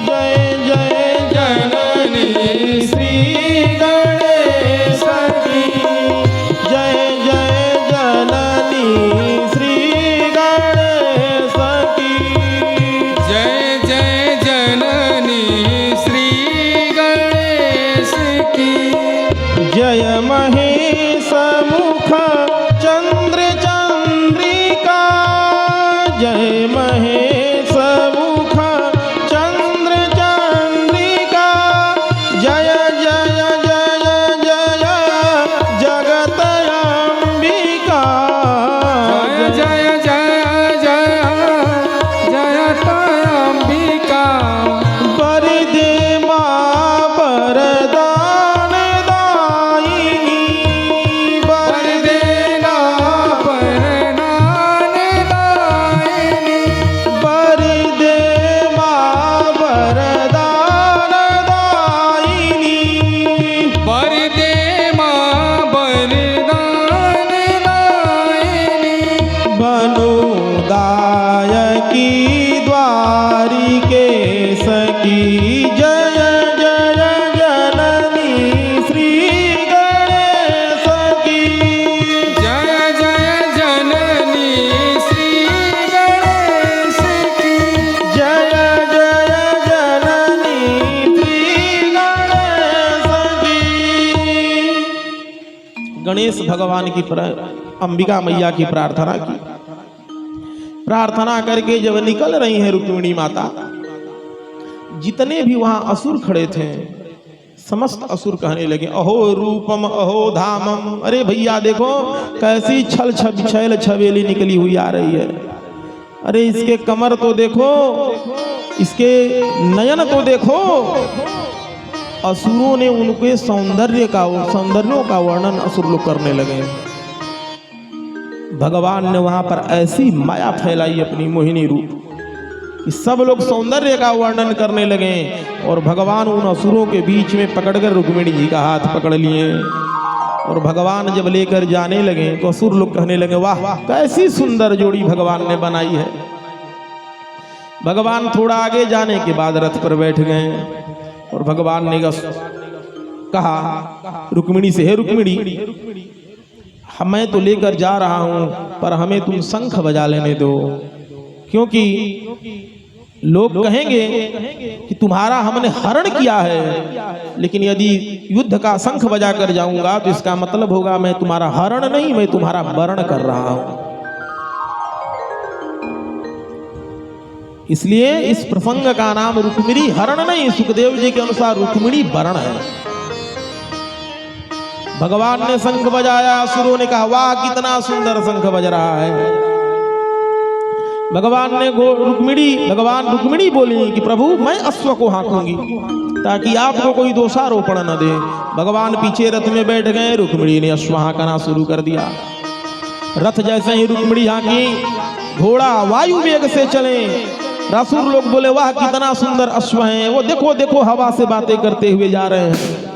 जय जय जननी श्री गणेश की, जय जय जननी श्री गणेश की, जय जय जननी श्री गणेश की, जय महेश मुख चंद्र चंद्रिका, जय महेश मुख चंद्र चंद्रिका, जय जय जय जय जगत अंबिका, जय जय जय जयत अंबिका, बरदे मां वरदान दायिनी, वरदेना परनान दायिनी, गणेश भगवान की अंबिका मैया की प्रार्थना की। प्रार्थना करके जब निकल रही हैं रुक्मिणी माता, जितने भी वहां असुर खड़े थे समस्त असुर कहने लगे अहो रूपम अहो धामम। अरे भैया देखो कैसी छैल छबेली निकली हुई आ रही है। अरे इसके कमर तो देखो, इसके नयन तो देखो। असुरों ने उनके सौंदर्यों का वर्णन असुर लोग करने लगे। भगवान ने वहां पर ऐसी माया फैलाई अपनी मोहिनी रूप कि सब लोग सौंदर्य का वर्णन करने लगे। और भगवान उन असुरों के बीच में पकड़कर रुक्मिणी जी का हाथ पकड़ लिए और भगवान जब लेकर जाने लगे तो असुर लोग कहने लगे वाह कैसी सुंदर जोड़ी भगवान ने बनाई है। भगवान थोड़ा आगे जाने के बाद रथ पर बैठ गए और भगवान ने कहा रुक्मिणी से, हे रुक्मिणी मैं तो लेकर जा रहा हूं पर हमें तुम शंख बजा लेने दो, क्योंकि लोग कहेंगे कि तुम्हारा हमने हरण किया है, लेकिन यदि युद्ध का शंख बजा कर जाऊंगा तो इसका मतलब होगा मैं तुम्हारा हरण नहीं, मैं तुम्हारा वरण कर रहा हूं। इसलिए इस प्रसंग का नाम रुक्मिणी हरण नहीं, सुखदेव जी के अनुसार रुक्मिणी वरण है। भगवान ने शंख बजाया, असुरों ने कहा वाह कितना सुंदर शंख बज रहा है। भगवान रुक्मिणी बोली कि प्रभु मैं अश्व को हाँकूंगी ताकि आपको कोई दोषारोपण न दे। भगवान पीछे रथ में बैठ गए, रुक्मिणी ने अश्व हाँकना शुरू कर दिया। रथ जैसे ही रुक्मिणी हाँकी घोड़ा वायु वेग से चले। असुर लोग बोले वाह कितना सुंदर अश्व है, वो देखो देखो हवा से बातें करते हुए जा रहे हैं।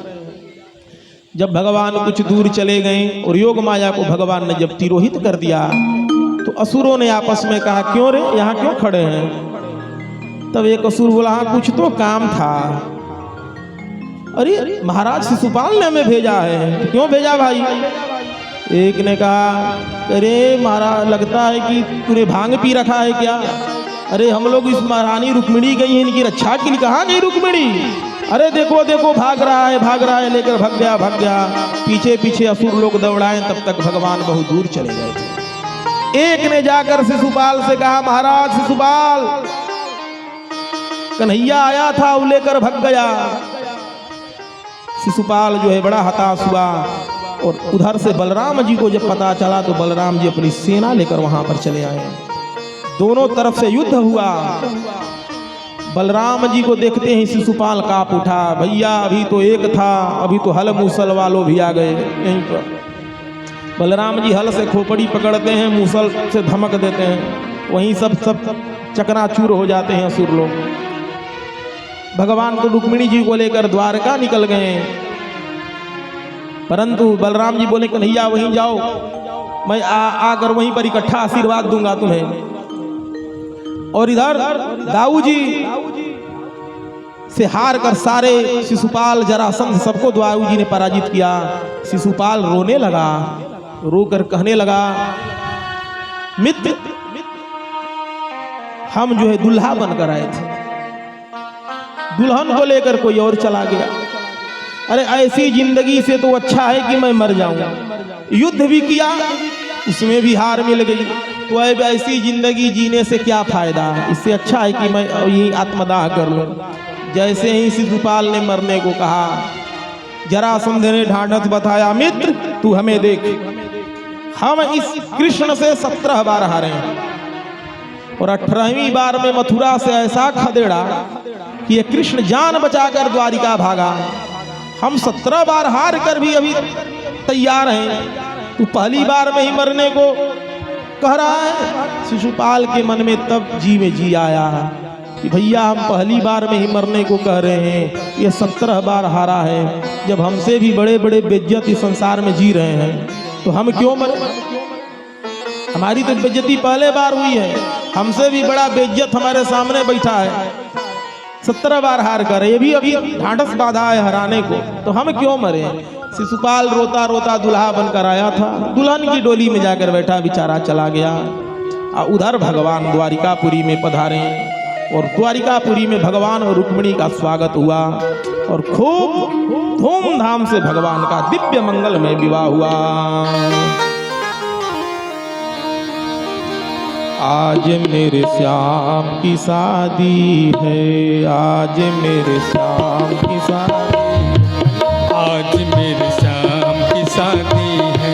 जब भगवान कुछ दूर चले गए और योग माया को भगवान ने जब तिरोहित कर दिया तो असुरों ने आपस में कहा क्यों रे यहाँ क्यों खड़े हैं। तब एक असुर बोला हाँ कुछ तो काम था। अरे महाराज शिशुपाल ने हमें भेजा है। तो क्यों भेजा भाई? एक ने कहा अरे महाराज लगता है कि तूने भांग पी रखा है क्या। अरे हम लोग इस महारानी रुक्मिणी गई है इनकी रक्षा के लिए। कहाँ गई रुक्मिणी? अरे देखो देखो भाग रहा है लेकर भाग गया। पीछे पीछे असुर लोग दौड़ाए, तब तक भगवान बहुत दूर चले गए थे। एक ने जाकर शिशुपाल से कहा महाराज शिशुपाल कन्हैया आया था वो लेकर भाग गया। शिशुपाल जो है बड़ा हताश हुआ और उधर से बलराम जी को जब पता चला तो बलराम जी अपनी सेना लेकर वहां पर चले आए। दोनों तरफ से युद्ध हुआ। बलराम जी को देखते ही शिशुपाल कांप उठा। भैया अभी तो एक था, अभी तो हल मूसल वालों भी आ गए यहीं पर। बलराम जी हल से खोपड़ी पकड़ते हैं, मूसल से धमक देते हैं, वहीं सब चकनाचूर हो जाते हैं असुर लोग। भगवान तो रुक्मिणी जी को लेकर द्वारका निकल गए, परंतु बलराम जी बोले कन्हैया वहीं जाओ, मैं आकर वहीं पर इकट्ठा आशीर्वाद दूंगा तुम्हें। और इधर दाऊ जी से हार कर सारे शिशुपाल जरासंध सबको दाऊ जी ने पराजित किया। शिशुपाल रोने लगा, रोकर कहने लगा मित्र हम जो है दुल्हा बनकर आए थे, दुल्हन को लेकर कोई और चला गया। अरे ऐसी जिंदगी से तो अच्छा है कि मैं मर जाऊं। युद्ध भी किया उसमें भी हार मिल गई, तो अब ऐसी जिंदगी जीने से क्या फायदा। इससे अच्छा है कि मैं यही आत्मदाह कर लूं। जैसे ही शिशुपाल ने मरने को कहा, जरासंध ने ढांढस बताया मित्र तू हमें देख, हम इस कृष्ण से 17 बार हारे हैं और 18वीं बार में मथुरा से ऐसा खदेड़ा कि ये कृष्ण जान बचाकर द्वारिका भागा। हम 17 बार हार कर भी अभी तैयार हैं, तू पहली बार में ही मरने को कह रहा है। शिशुपाल के मन में तब जी में जी आया कि भैया हम पहली बार में ही मरने को कह रहे हैं, ये 17 बार हारा है। जब हमसे भी बड़े बड़े बेइज्जत इस संसार में जी रहे हैं तो हम क्यों मरे। हमारी तो बेइज्जती पहले बार हुई है, हमसे भी बड़ा बेइज्जत हमारे सामने बैठा है। 17 बार हार कर ये भी अभी ढांढस बांधा है हराने को, तो हम क्यों मरे। शिशुपाल रोता रोता दुल्हा बनकर आया था, दुल्हन की डोली में जाकर बैठा, बेचारा चला गया। उधर भगवान द्वारिकापुरी में पधारे। और द्वारिकापुरी में भगवान और रुक्मिणी का स्वागत हुआ और खूब धूमधाम से भगवान का दिव्य मंगलमय विवाह हुआ। आज मेरे श्याम की शादी है, आज मेरे श्याम की शादी, आज मेरे श्याम की शादी है,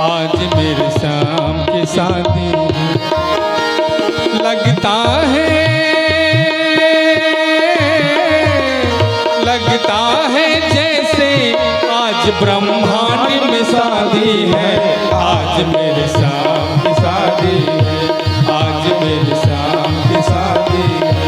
आज मेरे श्याम की शादी है। लगता है जैसे आज ब्रह्मांड में शादी है, आज मेरे श्याम की शादी है, आज मेरे श्याम की शादी है।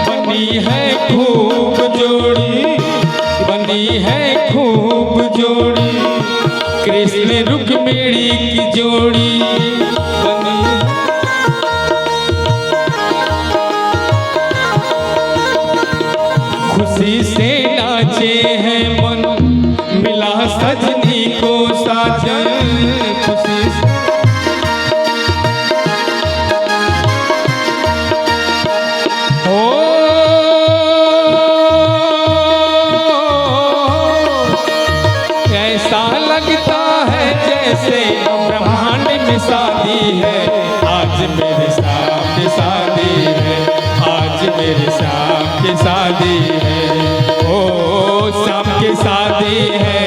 बनी है खूब जोड़ी, बनी है खूब जोड़ी, कृष्ण रुक्मिणी की जोड़ी बनी। खुशी से नाचे हैं मन, मिला सजनी को साजन, खुशी से ऐसा लगता है जैसे ब्रह्मांड में शादी है, आज मेरे श्याम की शादी है, आज मेरे श्याम की शादी है। ओ श्याम की शादी है,